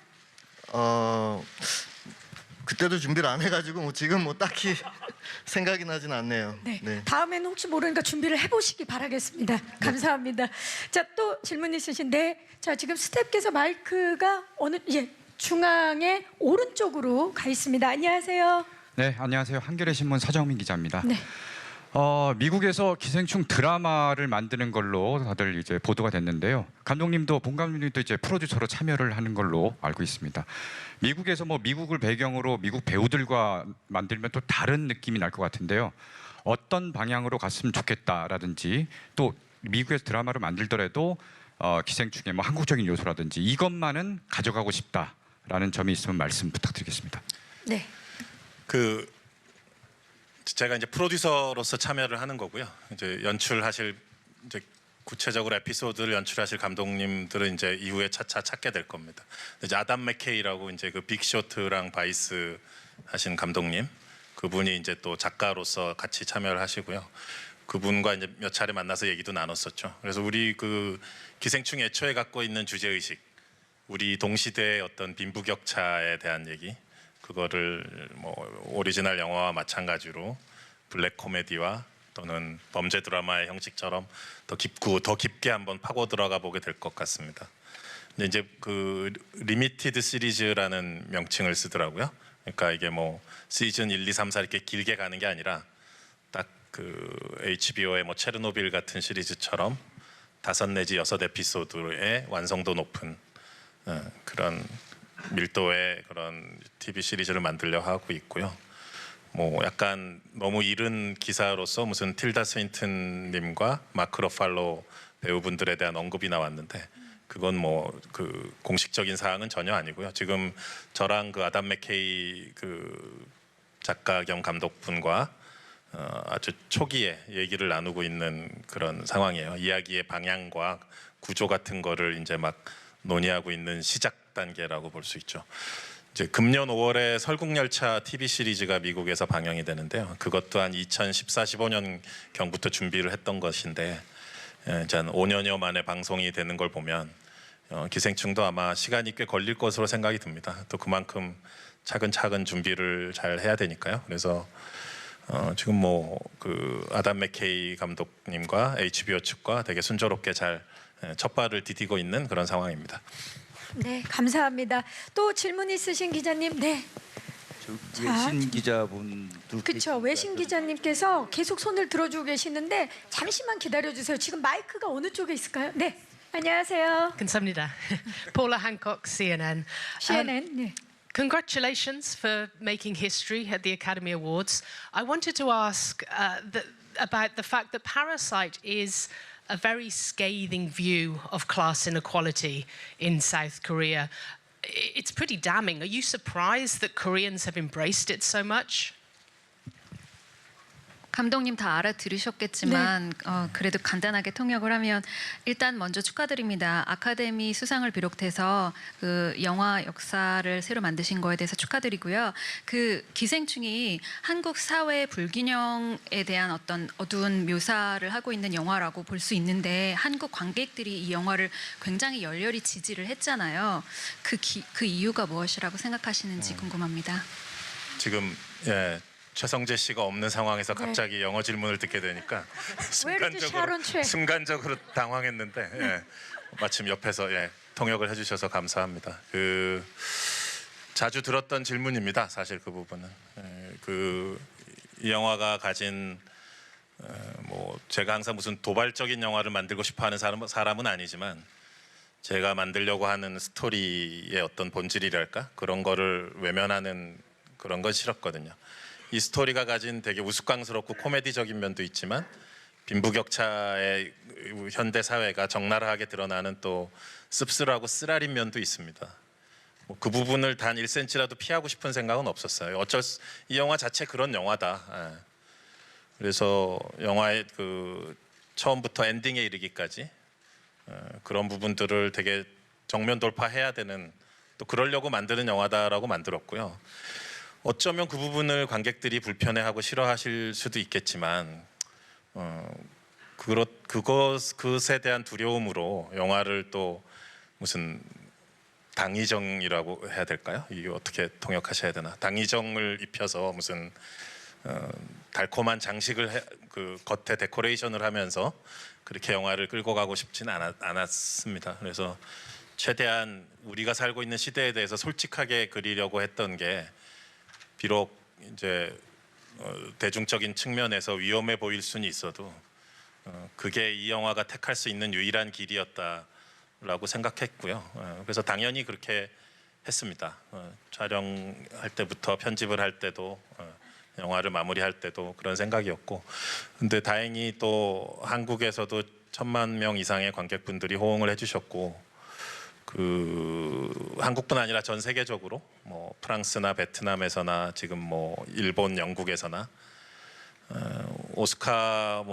그때도 준비를 안 해가지고 지금 딱히 생각이 나진 않네요. 네. 네. 다음에는 혹시 모르니까 준비를 해보시기 바라겠습니다. 감사합니다. 자, 또 질문 있으신데, 자, 지금 스태프께서 마이크가 중앙의 오른쪽으로 가 있습니다. 안녕하세요. 네, 안녕하세요. 한겨레 신문 서정민 기자입니다. 네. 미국에서 기생충 드라마를 만드는 걸로 다들 이제 보도가 됐는데요. 감독님도 본 감독님도 이제 프로듀서로 참여를 하는 걸로 알고 있습니다. 미국에서 미국을 배경으로 미국 배우들과 만들면 또 다른 느낌이 날 것 같은데요. 어떤 방향으로 갔으면 좋겠다라든지 또 미국에서 드라마를 만들더라도 기생충의 한국적인 요소라든지 이것만은 가져가고 싶다라는 점이 있으면 말씀 부탁드리겠습니다. 네. 제가 이제 프로듀서로서 참여를 하는 거고요. 이제 연출하실 구체적으로 에피소드를 연출하실 감독님들은 이제 이후에 차차 찾게 될 겁니다. 이제 아담 맥케이라고 이제 그 빅쇼트랑 바이스 하신 감독님, 그분이 이제 또 작가로서 같이 참여를 하시고요. 그분과 이제 몇 차례 만나서 얘기도 나눴었죠. 그래서 우리 그 기생충이 애초에 갖고 있는 주제 의식, 우리 동시대의 어떤 빈부격차에 대한 얘기. 그거를 오리지널 영화와 마찬가지로 블랙 코미디와 또는 범죄 드라마의 형식처럼 더 깊게 한번 파고 들어가 보게 될 것 같습니다. 근데 이제 그 리미티드 시리즈라는 명칭을 쓰더라고요. 그러니까 이게 시즌 1, 2, 3, 4 이렇게 길게 가는 게 아니라 딱 그 HBO의 체르노빌 같은 시리즈처럼 5 내지 6 에피소드의 완성도 높은 그런 밀도의 그런 TV 시리즈를 만들려 하고 있고요. 약간 너무 이른 기사로서 무슨 틸다 스윈튼님과 마크 러팔로 배우분들에 대한 언급이 나왔는데 그건 그 공식적인 사항은 전혀 아니고요. 지금 저랑 그 아담 맥케이 그 작가 겸 감독분과 아주 초기에 얘기를 나누고 있는 그런 상황이에요. 이야기의 방향과 구조 같은 거를 이제 막 논의하고 있는 시작 단계라고 볼 수 있죠. 이제 금년 5월에 설국열차 TV 시리즈가 미국에서 방영이 되는데요. 그것 또한 2014-15년 경부터 준비를 했던 것인데 이제 한 5년여 만에 방송이 되는 걸 보면 기생충도 아마 시간이 꽤 걸릴 것으로 생각이 듭니다. 또 그만큼 차근차근 준비를 잘 해야 되니까요. 그래서 지금 뭐 그 아담 맥케이 감독님과 HBO 측과 되게 순조롭게 잘 첫발을 디디고 있는 그런 상황입니다. 네, 감사합니다. 또 질문 있으신 기자님, 네. 외신 기자분들 그렇죠. 외신 기자님께서 계속 손을 들어주고 계시는데 잠시만 기다려주세요. 지금 마이크가 어느 쪽에 있을까요? 네, 안녕하세요. 감사합니다. Paula Hancock, CNN. CNN. 네. Congratulations for making history at the Academy Awards. I wanted to ask about the fact that Parasite is a very scathing view of class inequality in South Korea. It's pretty damning. Are you surprised that Koreans have embraced it so much? 감독님 다 알아들으셨겠지만 그래도 간단하게 통역을 하면 일단 먼저 축하드립니다. 아카데미 수상을 비롯해서 그 영화 역사를 새로 만드신 거에 대해서 축하드리고요. 그 기생충이 한국 사회 불균형에 대한 어떤 어두운 묘사를 하고 있는 영화라고 볼 수 있는데 한국 관객들이 이 영화를 굉장히 열렬히 지지를 했잖아요. 그 이유가 무엇이라고 생각하시는지 궁금합니다. 지금 최성재 씨가 없는 상황에서 갑자기 영어 질문을 듣게 되니까 순간적으로 당황했는데 마침 옆에서 통역을 해주셔서 감사합니다. 자주 들었던 질문입니다. 사실 그 부분은 이 영화가 가진 뭐 제가 항상 무슨 도발적인 영화를 만들고 싶어하는 사람은 아니지만 제가 만들려고 하는 스토리의 어떤 본질이랄까 그런 거를 외면하는 그런 건 싫었거든요. 이 스토리가 가진 되게 우스꽝스럽고 코미디적인 면도 있지만 빈부격차의 현대 사회가 적나라하게 드러나는 또 씁쓸하고 쓰라린 면도 있습니다. 그 부분을 단 1cm라도 피하고 싶은 생각은 없었어요. 이 영화 자체 그런 영화다. 그래서 영화의 그 처음부터 엔딩에 이르기까지 그런 부분들을 되게 정면 돌파해야 되는 또 그러려고 만드는 영화다라고 만들었고요. 어쩌면 그 부분을 관객들이 불편해하고 싫어하실 수도 있겠지만 그것에 대한 두려움으로 영화를 또 무슨 당의정이라고 해야 될까요? 이게 어떻게 통역하셔야 되나? 당의정을 입혀서 무슨 달콤한 장식을 그 겉에 데코레이션을 하면서 그렇게 영화를 끌고 가고 싶지는 않았습니다. 그래서 최대한 우리가 살고 있는 시대에 대해서 솔직하게 그리려고 했던 게 비록 이제 대중적인 측면에서 위험해 보일 수는 있어도 그게 이 영화가 택할 수 있는 유일한 길이었다라고 생각했고요. 그래서 당연히 그렇게 했습니다. 촬영할 때부터 편집을 할 때도 영화를 마무리할 때도 그런 생각이었고, 근데 다행히 또 한국에서도 1000만 명 이상의 관객분들이 호응을 해주셨고, 한국뿐 아니라 전 세계적으로 뭐 프랑스나 베트남에서나 지금 뭐 일본, 영국에서나 오스카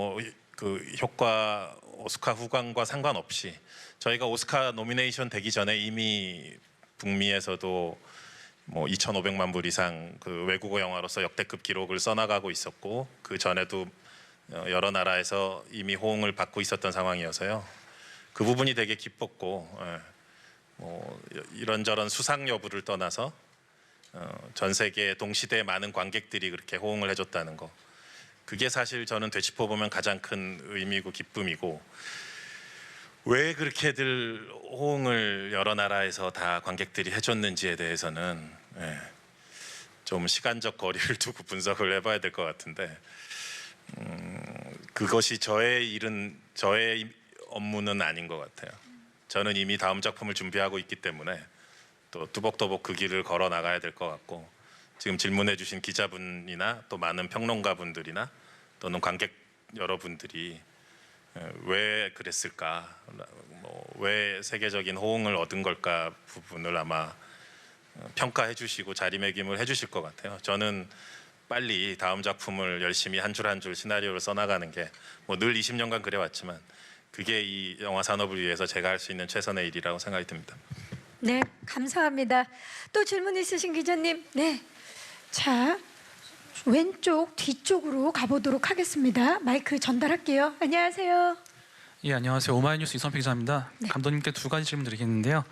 오스카 후광과 상관없이 저희가 오스카 노미네이션 되기 전에 이미 북미에서도 뭐 2,500만 불 이상 그 외국어 영화로서 역대급 기록을 써나가고 있었고, 그 전에도 여러 나라에서 이미 호응을 받고 있었던 상황이어서요. 그 부분이 되게 기뻤고, 뭐 이런저런 수상 여부를 떠나서 전 세계 동시대에 많은 관객들이 그렇게 호응을 해줬다는 거, 그게 사실 저는 되짚어보면 가장 큰 의미고 기쁨이고, 왜 그렇게들 호응을 여러 나라에서 다 관객들이 해줬는지에 대해서는 좀 시간적 거리를 두고 분석을 해봐야 될 것 같은데, 그것이 저의 업무는 아닌 것 같아요. 저는 이미 다음 작품을 준비하고 있기 때문에 또 뚜벅뚜벅 그 길을 걸어 나가야 될 것 같고, 지금 질문해 주신 기자분이나 또 많은 평론가분들이나 또는 관객 여러분들이 왜 그랬을까, 왜 세계적인 호응을 얻은 걸까 부분을 아마 평가해 주시고 자리매김을 해 주실 것 같아요. 저는 빨리 다음 작품을 열심히 한 줄 한 줄 시나리오를 써나가는 게 뭐 늘 20년간 그래왔지만 그게 이 영화 산업을 위해서 제가 할 수 있는 최선의 일이라고 생각이 듭니다. 네, 감사합니다. 또 질문 있으신 기자님, 네, 자 왼쪽 뒤쪽으로 가보도록 하겠습니다. 마이크 전달할게요. 안녕하세요. 예, 안녕하세요. 오마이뉴스 이선필 기자입니다. 네. 감독님께 두 가지 질문 드리겠는데요.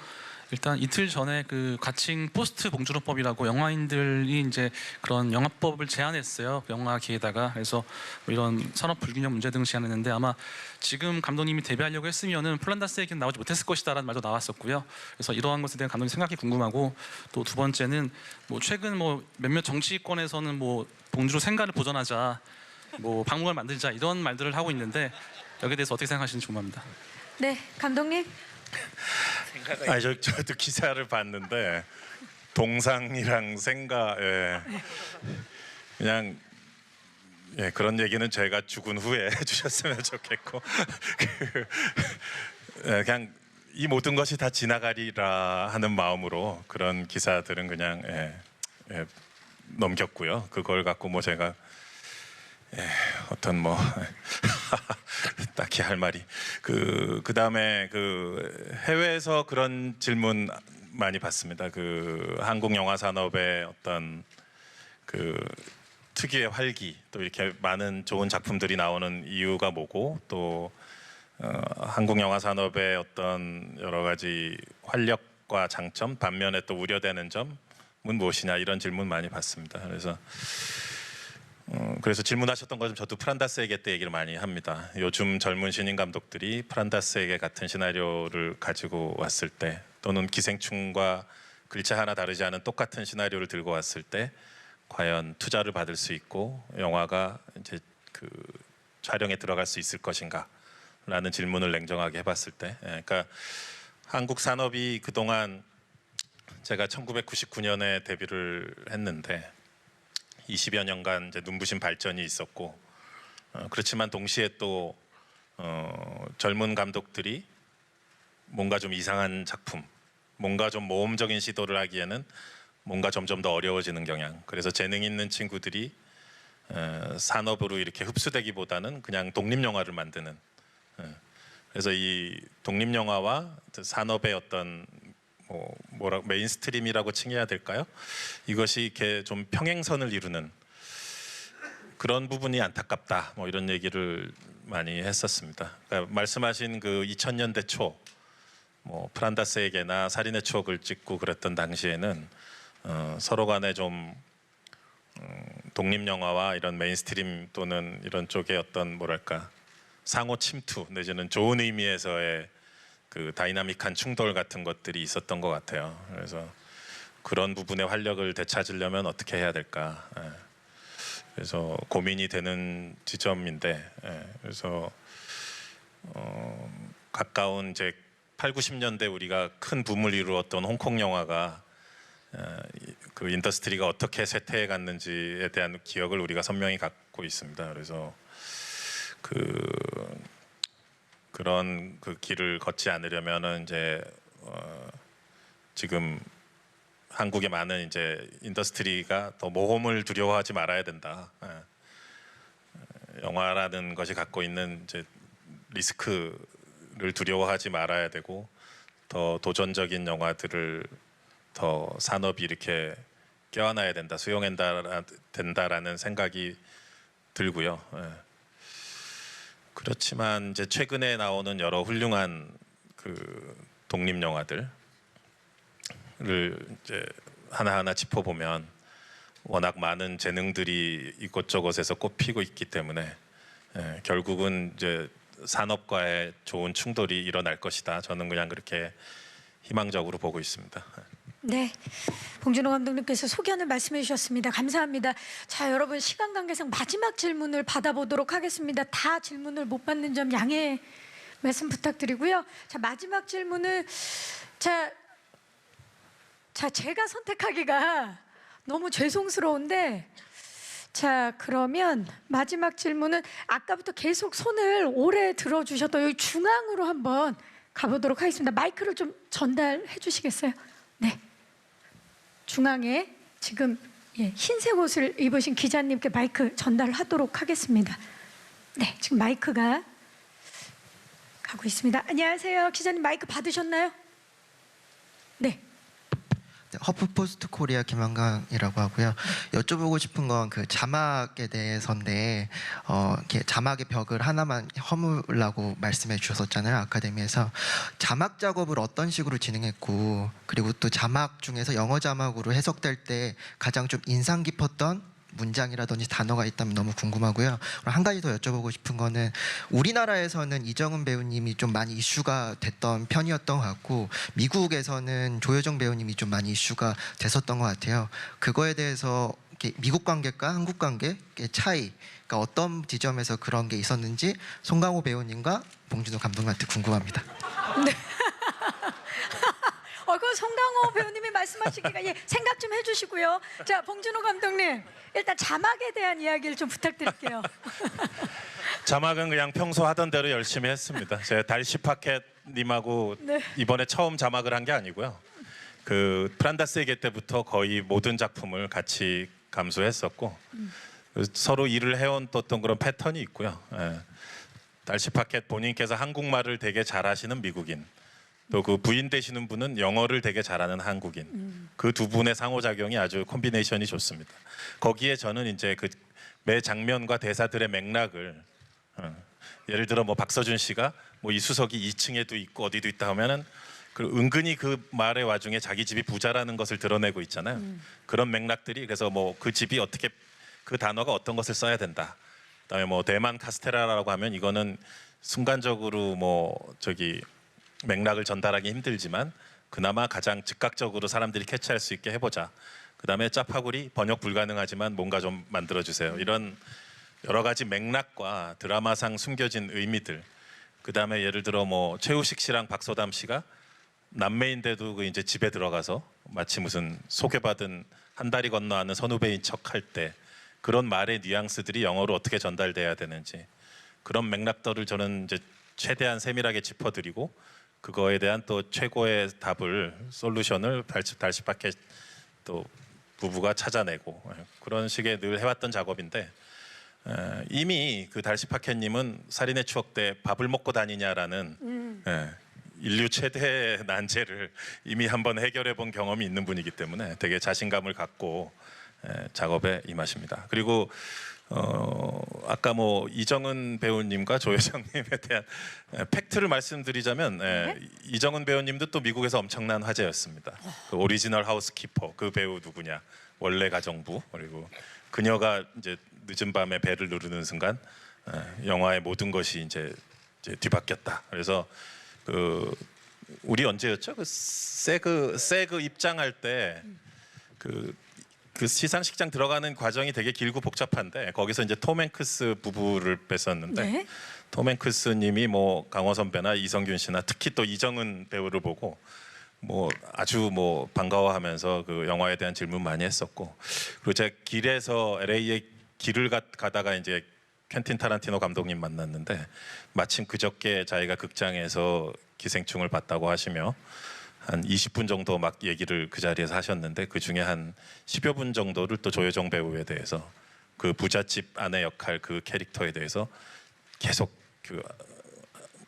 일단 이틀 전에 그 가칭 포스트 봉준호법이라고 영화인들이 이제 그런 영화법을 제안했어요. 영화계에다가. 그래서 뭐 이런 산업 불균형 문제 등 제안했는데 아마 지금 감독님이 데뷔하려고 했으면은 폴란다스 얘기는 나오지 못했을 것이다라는 말도 나왔었고요. 그래서 이러한 것에 대한 감독님 생각이 궁금하고 또 두 번째는 뭐 최근 뭐 몇몇 정치권에서는 뭐 봉준호 생가를 보존하자, 뭐 박물관 만들자 이런 말들을 하고 있는데 여기에 대해서 어떻게 생각하시는지 궁금합니다. 네, 감독님. 저도 기사를 봤는데 동상이랑 생가 그냥 그런 얘기는 제가 죽은 후에 해주셨으면 좋겠고 그냥 이 모든 것이 다 지나가리라 하는 마음으로 그런 기사들은 그냥 넘겼고요. 그걸 갖고 뭐 제가 어떤 뭐 딱히 할 말이 그다음에 그 해외에서 그런 질문 많이 받습니다. 그 한국 영화 산업의 어떤 그 특유의 활기 또 이렇게 많은 좋은 작품들이 나오는 이유가 뭐고 또 한국 영화 산업의 어떤 여러 가지 활력과 장점 반면에 또 우려되는 점은 무엇이냐 이런 질문 많이 받습니다. 그래서 질문하셨던 것은 저도 프란다스에게 때 얘기를 많이 합니다. 요즘 젊은 신인 감독들이 프란다스에게 같은 시나리오를 가지고 왔을 때 또는 기생충과 글자 하나 다르지 않은 똑같은 시나리오를 들고 왔을 때 과연 투자를 받을 수 있고 영화가 이제 그 촬영에 들어갈 수 있을 것인가 라는 질문을 냉정하게 해봤을 때 그러니까 한국 산업이 그동안 제가 1999년에 데뷔를 했는데 20여 년간 이제 눈부신 발전이 있었고 그렇지만 동시에 또 젊은 감독들이 뭔가 좀 이상한 작품, 뭔가 좀 모험적인 시도를 하기에는 뭔가 점점 더 어려워지는 경향. 그래서 재능 있는 친구들이 산업으로 이렇게 흡수되기보다는 그냥 독립 영화를 만드는. 그래서 이 독립 영화와 산업의 어떤 메인스트림이라고 칭해야 될까요? 이것이 이렇게 좀 평행선을 이루는 그런 부분이 안타깝다. 뭐 이런 얘기를 많이 했었습니다. 그러니까 말씀하신 그 2000년대 초, 뭐 프란다스에게나 살인의 추억을 찍고 그랬던 당시에는 서로 간에 좀 독립 영화와 이런 메인스트림 또는 이런 쪽의 어떤 뭐랄까 상호 침투 내지는 좋은 의미에서의 그 다이나믹한 충돌 같은 것들이 있었던 것 같아요. 그래서 그런 부분의 활력을 되찾으려면 어떻게 해야 될까? 그래서 고민이 되는 지점인데, 그래서 가까운 이제 8, 90년대 우리가 큰 붐을 이루었던 홍콩 영화가 그 인더스트리가 어떻게 쇠퇴해 갔는지에 대한 기억을 우리가 선명히 갖고 있습니다. 그래서 그런 그 길을 걷지 않으려면은 이제 지금 한국의 많은 이제 인더스트리가 더 모험을 두려워하지 말아야 된다. 영화라는 것이 갖고 있는 이제 리스크를 두려워하지 말아야 되고 더 도전적인 영화들을 더 산업이 이렇게 껴안아야 된다, 수용해야 된다라는 생각이 들고요. 그렇지만 이제 최근에 나오는 여러 훌륭한 그 독립 영화들을 이제 하나하나 짚어보면 워낙 많은 재능들이 이곳저곳에서 꼽히고 있기 때문에 결국은 이제 산업과의 좋은 충돌이 일어날 것이다. 저는 그냥 그렇게 희망적으로 보고 있습니다. 네, 봉준호 감독님께서 소견을 말씀해 주셨습니다. 감사합니다. 자, 여러분 시간 관계상 마지막 질문을 받아보도록 하겠습니다. 다 질문을 못 받는 점 양해 말씀 부탁드리고요. 자, 마지막 질문을 자 제가 선택하기가 너무 죄송스러운데 자, 그러면 마지막 질문은 아까부터 계속 손을 오래 들어주셨던 여기 중앙으로 한번 가보도록 하겠습니다. 마이크를 좀 전달해 주시겠어요? 네. 중앙에 지금 흰색 옷을 입으신 기자님께 마이크 전달하도록 하겠습니다. 네, 지금 마이크가 가고 있습니다. 안녕하세요. 기자님 마이크 받으셨나요? 네. 허프포스트 코리아 김한강이라고 하고요. 여쭤보고 싶은 건 그 자막에 대해서인데 이렇게 자막의 벽을 하나만 허물라고 말씀해 주셨었잖아요. 아카데미에서 자막 작업을 어떤 식으로 진행했고, 그리고 또 자막 중에서 영어 자막으로 해석될 때 가장 좀 인상 깊었던 문장이라든지 단어가 있다면 너무 궁금하고요. 한 가지 더 여쭤보고 싶은 거는 우리나라에서는 이정은 배우님이 좀 많이 이슈가 됐던 편이었던 것 같고, 미국에서는 조여정 배우님이 좀 많이 이슈가 됐었던 것 같아요. 그거에 대해서 이렇게 미국 관객과 한국 관객의 차이, 그러니까 어떤 지점에서 그런 게 있었는지 송강호 배우님과 봉준호 감독님한테 궁금합니다. 그 송강호 배우님이 말씀하시기가 생각 좀 해주시고요. 자, 봉준호 감독님, 일단 자막에 대한 이야기를 좀 부탁드릴게요. 자막은 그냥 평소 하던 대로 열심히 했습니다. 제가 달시파켓님하고 네. 이번에 처음 자막을 한 게 아니고요. 그 프란다스의 개 때부터 거의 모든 작품을 같이 감수했었고 서로 일을 해온 또 어떤 그런 패턴이 있고요. 예. 달시파켓 본인께서 한국말을 되게 잘하시는 미국인, 또 그 부인 되시는 분은 영어를 되게 잘하는 한국인, 그 두 분의 상호작용이 아주 콤비네이션이 좋습니다. 거기에 저는 이제 그 매 장면과 대사들의 맥락을 예를 들어 뭐 박서준 씨가 뭐 이수석이 2층에도 있고 어디도 있다 하면은 그 은근히 그 말의 와중에 자기 집이 부자라는 것을 드러내고 있잖아요. 그런 맥락들이, 그래서 뭐 그 집이 어떻게, 그 단어가 어떤 것을 써야 된다. 그다음에 뭐 대만 카스테라라고 하면 이거는 순간적으로 뭐 저기 맥락을 전달하기 힘들지만 그나마 가장 즉각적으로 사람들이 캐치할 수 있게 해보자. 그다음에 짜파구리 번역 불가능하지만 뭔가 좀 만들어주세요. 이런 여러 가지 맥락과 드라마상 숨겨진 의미들. 그다음에 예를 들어 뭐 최우식 씨랑 박소담 씨가 남매인데도 그 이제 집에 들어가서 마치 무슨 소개받은 한 다리 건너하는 선후배인 척할 때 그런 말의 뉘앙스들이 영어로 어떻게 전달돼야 되는지, 그런 맥락들을 저는 이제 최대한 세밀하게 짚어드리고 그거에 대한 또 최고의 답을, 솔루션을 달시파켓 또 부부가 찾아내고, 그런 식의 늘 해왔던 작업인데, 이미 그 달시파켓님은 살인의 추억 때 밥을 먹고 다니냐라는 인류 최대 난제를 이미 한번 해결해 본 경험이 있는 분이기 때문에 되게 자신감을 갖고 작업에 임하십니다. 그리고 아까 뭐 이정은 배우님과 조여정님에 대한 팩트를 말씀드리자면, 이정은 배우님도 또 미국에서 엄청난 화제였습니다. 그 오리지널 하우스키퍼, 그 배우 누구냐, 원래 가정부, 그리고 그녀가 이제 늦은 밤에 벨을 누르는 순간 영화의 모든 것이 이제 뒤바뀌었다. 그래서 그 우리 언제였죠? 그 세그 입장할 때 그 시상식장 들어가는 과정이 되게 길고 복잡한데, 거기서 이제 톰 행크스 부부를 뵀었는데, 네. 톰 행크스님이 뭐 강호 선배나 이성균 씨나 특히 또 이정은 배우를 보고 뭐 아주 뭐 반가워하면서 그 영화에 대한 질문 많이 했었고, 그리고 제가 길에서 LA에 길을 가다가 이제 퀸틴 타란티노 감독님 만났는데, 마침 그저께 자기가 극장에서 기생충을 봤다고 하시며 한 20분 정도 막 얘기를 그 자리에서 하셨는데, 그 중에 한 10여 분 정도를 또 조여정 배우에 대해서, 그 부잣집 아내 역할 그 캐릭터에 대해서 계속 그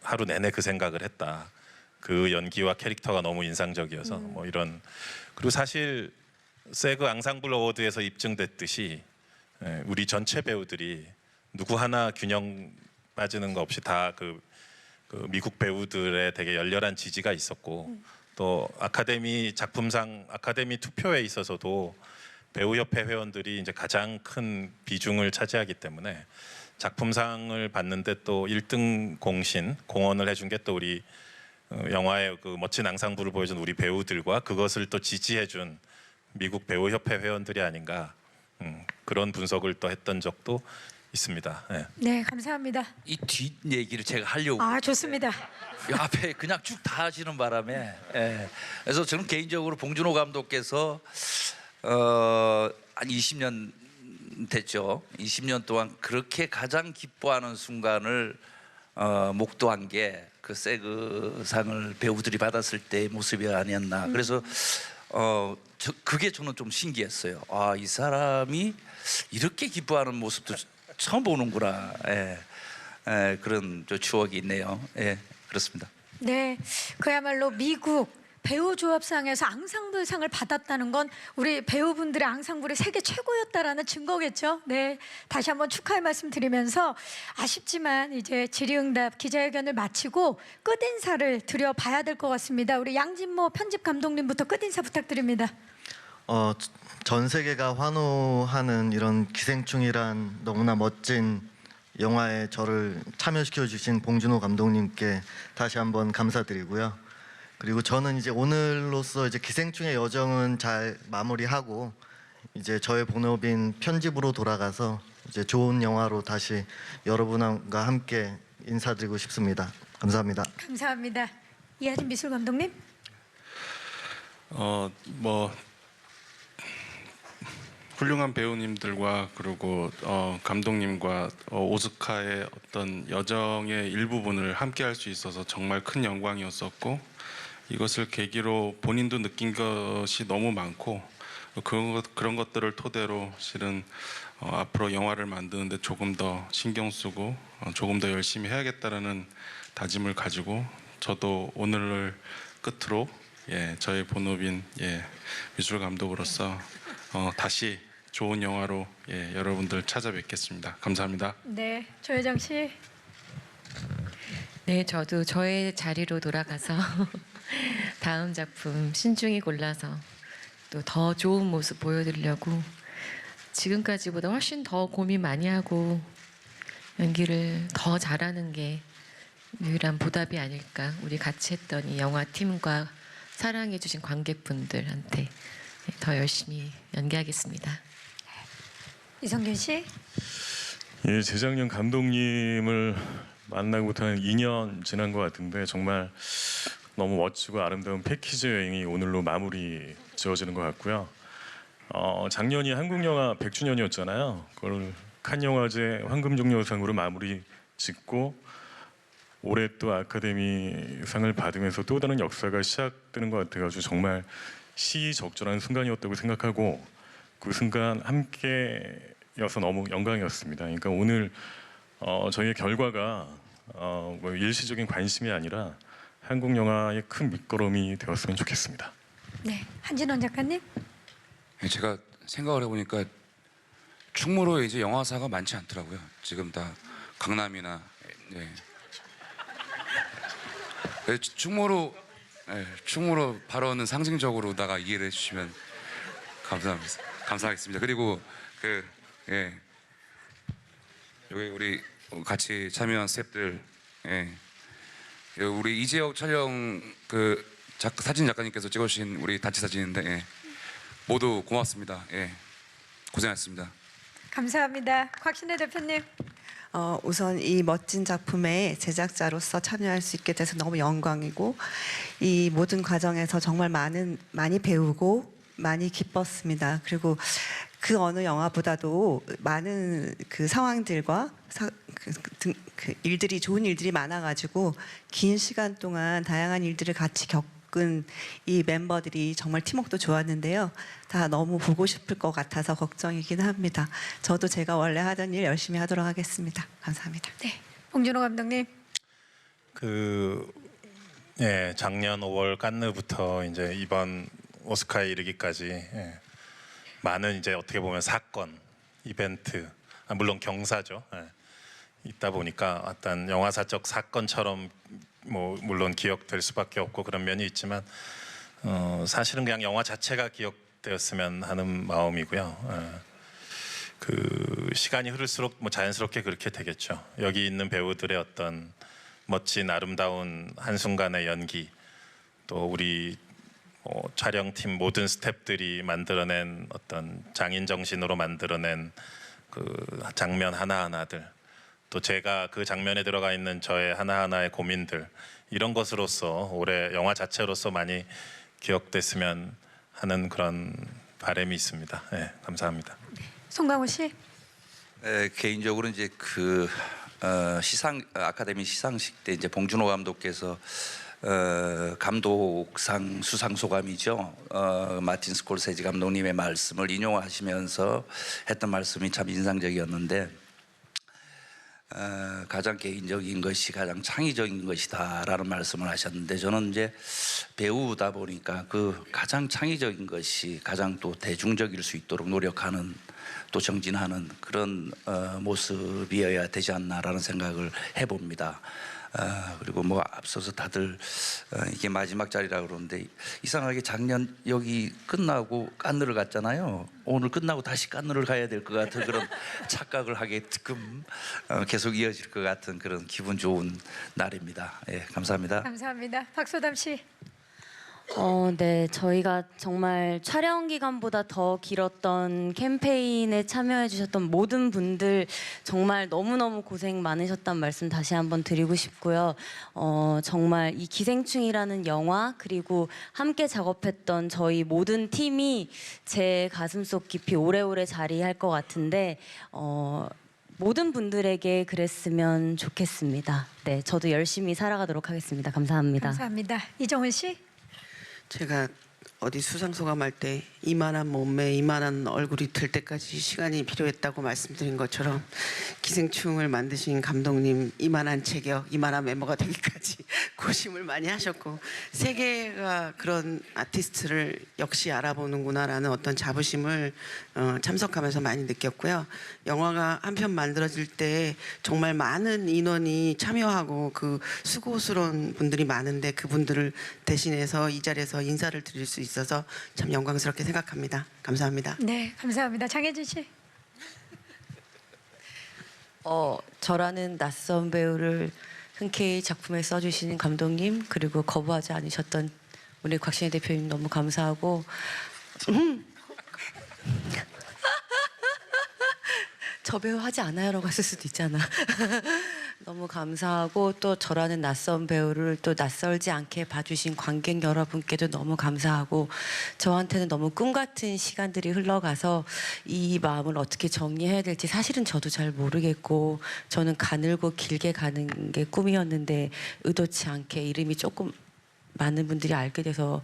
하루 내내 그 생각을 했다. 그 연기와 캐릭터가 너무 인상적이어서 뭐 이런. 그리고 사실 세그 앙상블 어워드에서 입증됐듯이 우리 전체 배우들이 누구 하나 균형 빠지는 거 없이 다 그 미국 배우들의 되게 열렬한 지지가 있었고, 또 아카데미 작품상 아카데미 투표에 있어서도 배우협회 회원들이 이제 가장 큰 비중을 차지하기 때문에 작품상을 받는데 또 1등 공헌을 해준 게 또 우리 영화의 그 멋진 앙상블을 보여준 우리 배우들과 그것을 또 지지해준 미국 배우협회 회원들이 아닌가, 그런 분석을 또 했던 적도 있습니다. 네, 감사합니다. 이 뒷 얘기를 제가 하려고. 좋습니다. 이 앞에 그냥 쭉 다 하시는 바람에, 그래서 저는 개인적으로 봉준호 감독께서 한 20년 됐죠. 20년 동안 그렇게 가장 기뻐하는 순간을 목도한 게 그 세그상을 배우들이 받았을 때의 모습이 아니었나. 그래서 그게 저는 좀 신기했어요. 이 사람이 이렇게 기뻐하는 모습도 처음 보는구나. 그런 추억이 있네요. 그렇습니다. 네, 그야말로 미국 배우 조합상에서 앙상블상을 받았다는 건 우리 배우분들의 앙상블이 세계 최고였다라는 증거겠죠. 네, 다시 한번 축하의 말씀 드리면서 아쉽지만 이제 질의응답 기자회견을 마치고 끝인사를 드려봐야 될 것 같습니다. 우리 양진모 편집 감독님부터 끝인사 부탁드립니다. 전 세계가 환호하는 이런 기생충이란 너무나 멋진 영화에 저를 참여시켜 주신 봉준호 감독님께 다시 한번 감사드리고요. 그리고 저는 이제 오늘로써 이제 기생충의 여정은 잘 마무리하고 이제 저의 본업인 편집으로 돌아가서 이제 좋은 영화로 다시 여러분과 함께 인사드리고 싶습니다. 감사합니다. 감사합니다. 이하진 미술 감독님. 훌륭한 배우님들과 그리고 감독님과 오스카의 어떤 여정의 일부분을 함께 할 수 있어서 정말 큰 영광이었었고, 이것을 계기로 본인도 느낀 것이 너무 많고 그런 것들을 토대로 실은 앞으로 영화를 만드는데 조금 더 신경 쓰고 조금 더 열심히 해야겠다라는 다짐을 가지고, 저도 오늘을 끝으로 저의 본업인 미술 감독으로서 다시 좋은 영화로 여러분들 찾아뵙겠습니다. 감사합니다. 네, 조혜정 씨. 네, 저도 저의 자리로 돌아가서 다음 작품 신중히 골라서 또 더 좋은 모습 보여드리려고 지금까지보다 훨씬 더 고민 많이 하고 연기를 더 잘하는 게 유일한 보답이 아닐까. 우리 같이 했던 이 영화 팀과 사랑해주신 관객분들한테 더 열심히 연기하겠습니다. 이성균 씨. 예, 재작년 감독님을 만나고부터 한 2년 지난 것 같은데 정말 너무 멋지고 아름다운 패키지 여행이 오늘로 마무리 지어지는 것 같고요. 작년이 한국 영화 100주년이었잖아요. 그걸 칸 영화제 황금종려상으로 마무리 짓고 올해 또 아카데미상을 받으면서 또 다른 역사가 시작되는 것 같아가지고 정말 시의적절한 순간이었다고 생각하고 그 순간 함께여서 너무 영광이었습니다. 그러니까 오늘 저희의 결과가 뭐 일시적인 관심이 아니라 한국 영화의 큰 밑거름이 되었으면 좋겠습니다. 네, 한진원 작가님. 제가 생각을 해보니까 충무로에 이제 영화사가 많지 않더라고요. 지금 다 강남이나 충무로 발언은 상징적으로다가 이해를 해주시면 감사하겠습니다. 그리고 여기 우리 같이 참여한 스태프들, 우리 이재혁 촬영 사진 작가님께서 찍어주신 우리 단체 사진인데 모두 고맙습니다. 고생하셨습니다. 감사합니다. 곽신혜 대표님. 우선 이 멋진 작품에 제작자로서 참여할 수 있게 돼서 너무 영광이고, 이 모든 과정에서 정말 많이 배우고 많이 기뻤습니다. 그리고 그 어느 영화보다도 많은 그 상황들과 일들이 좋은 일들이 많아가지고 긴 시간 동안 다양한 일들을 같이 겪은 이 멤버들이 정말 팀워크도 좋았는데요. 다 너무 보고 싶을 것 같아서 걱정이긴 합니다. 저도 제가 원래 하던 일 열심히 하도록 하겠습니다. 감사합니다. 네, 봉준호 감독님. 작년 5월 칸느부터 이제 이번 오스카에 이르기까지 많은 이제 어떻게 보면 사건, 이벤트, 물론 경사죠. 있다 보니까 어떤 영화사적 사건처럼 뭐 물론 기억될 수밖에 없고 그런 면이 있지만 사실은 그냥 영화 자체가 기억되었으면 하는 마음이고요. 그 시간이 흐를수록 뭐 자연스럽게 그렇게 되겠죠. 여기 있는 배우들의 어떤 멋진 아름다운 한순간의 연기, 또 우리 촬영팀 모든 스태프들이 만들어낸 어떤 장인 정신으로 만들어낸 그 장면 하나하나들, 또 제가 그 장면에 들어가 있는 저의 하나하나의 고민들, 이런 것으로서 올해 영화 자체로서 많이 기억됐으면 하는 그런 바람이 있습니다. 감사합니다. 송강호 씨. 개인적으로 이제 아카데미 시상식 때 이제 봉준호 감독께서 감독상 수상 소감이죠. 마틴 스콜세지 감독님의 말씀을 인용하시면서 했던 말씀이 참 인상적이었는데, 가장 개인적인 것이 가장 창의적인 것이다라는 말씀을 하셨는데 저는 이제 배우다 보니까 그 가장 창의적인 것이 가장 또 대중적일 수 있도록 노력하는 또 정진하는 그런 모습이어야 되지 않나라는 생각을 해봅니다. 그리고 뭐 앞서서 다들 이게 마지막 자리라고 그러는데 이상하게 작년 여기 끝나고 깐느를 갔잖아요. 오늘 끝나고 다시 깐느를 가야 될 것 같은 그런 착각을 하게끔 계속 이어질 것 같은 그런 기분 좋은 날입니다. 예, 감사합니다. 감사합니다. 박소담 씨. 네, 저희가 정말 촬영 기간보다 더 길었던 캠페인에 참여해 주셨던 모든 분들 정말 너무너무 고생 많으셨다는 말씀 다시 한번 드리고 싶고요. 정말 이 기생충이라는 영화 그리고 함께 작업했던 저희 모든 팀이 제 가슴속 깊이 오래오래 자리할 것 같은데 모든 분들에게 그랬으면 좋겠습니다. 네, 저도 열심히 살아가도록 하겠습니다. 감사합니다. 감사합니다. 이정은 씨. 제가 어디 수상소감할 때 이만한 몸매, 이만한 얼굴이 될 때까지 시간이 필요했다고 말씀드린 것처럼 기생충을 만드신 감독님 이만한 체격, 이만한 외모가 되기까지 고심을 많이 하셨고 세계가 그런 아티스트를 역시 알아보는구나라는 어떤 자부심을 참석하면서 많이 느꼈고요. 영화가 한 편 만들어질 때 정말 많은 인원이 참여하고 그 수고스러운 분들이 많은데 그분들을 대신해서 이 자리에서 인사를 드릴 수 있어서 참 영광스럽게 생각합니다. 감사합니다. 네, 감사합니다. 장혜진 씨. 저라는 낯선 배우를 흔쾌히 작품에 써주시는 감독님 그리고 거부하지 않으셨던 우리 곽신혜 대표님 너무 감사하고 저 배우 하지 않아요라고 했을 수도 있잖아. 너무 감사하고 또 저라는 낯선 배우를 또 낯설지 않게 봐주신 관객 여러분께도 너무 감사하고 저한테는 너무 꿈 같은 시간들이 흘러가서 이 마음을 어떻게 정리해야 될지 사실은 저도 잘 모르겠고 저는 가늘고 길게 가는 게 꿈이었는데 의도치 않게 이름이 조금 많은 분들이 알게 돼서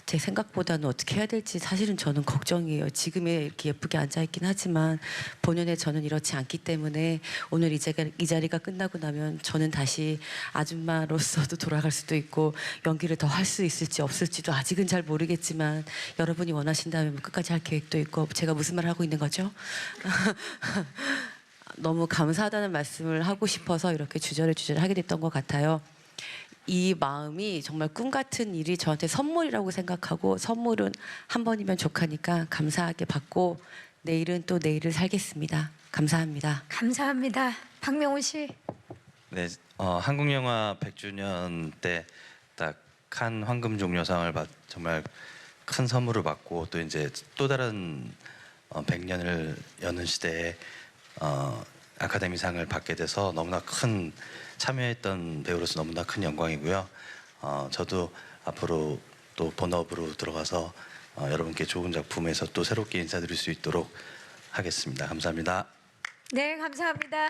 제 생각보다는 어떻게 해야 될지 사실은 저는 걱정이에요. 지금에 이렇게 예쁘게 앉아있긴 하지만 본연의 저는 이렇지 않기 때문에 오늘 이 자리가 끝나고 나면 저는 다시 아줌마로서도 돌아갈 수도 있고 연기를 더 할 수 있을지 없을지도 아직은 잘 모르겠지만 여러분이 원하신다면 끝까지 할 계획도 있고 제가 무슨 말을 하고 있는 거죠? 너무 감사하다는 말씀을 하고 싶어서 이렇게 주저를 하게 됐던 것 같아요. 이 마음이 정말 꿈 같은 일이 저한테 선물이라고 생각하고 선물은 한 번이면 족하니까 감사하게 받고 내일은 또 내일을 살겠습니다. 감사합니다. 감사합니다. 박명훈 씨. 네, 한국 영화 100주년 때 딱 칸 황금종려상을 정말 큰 선물을 받고 또 이제 또 다른 100년을 여는 시대에 아카데미상을 받게 돼서 너무나 큰 참여했던 배우로서 너무나 큰 영광이고요. 저도 앞으로 또 본업으로 들어가서 여러분께 좋은 작품에서 또 새롭게 인사드릴 수 있도록 하겠습니다. 감사합니다. 네, 감사합니다.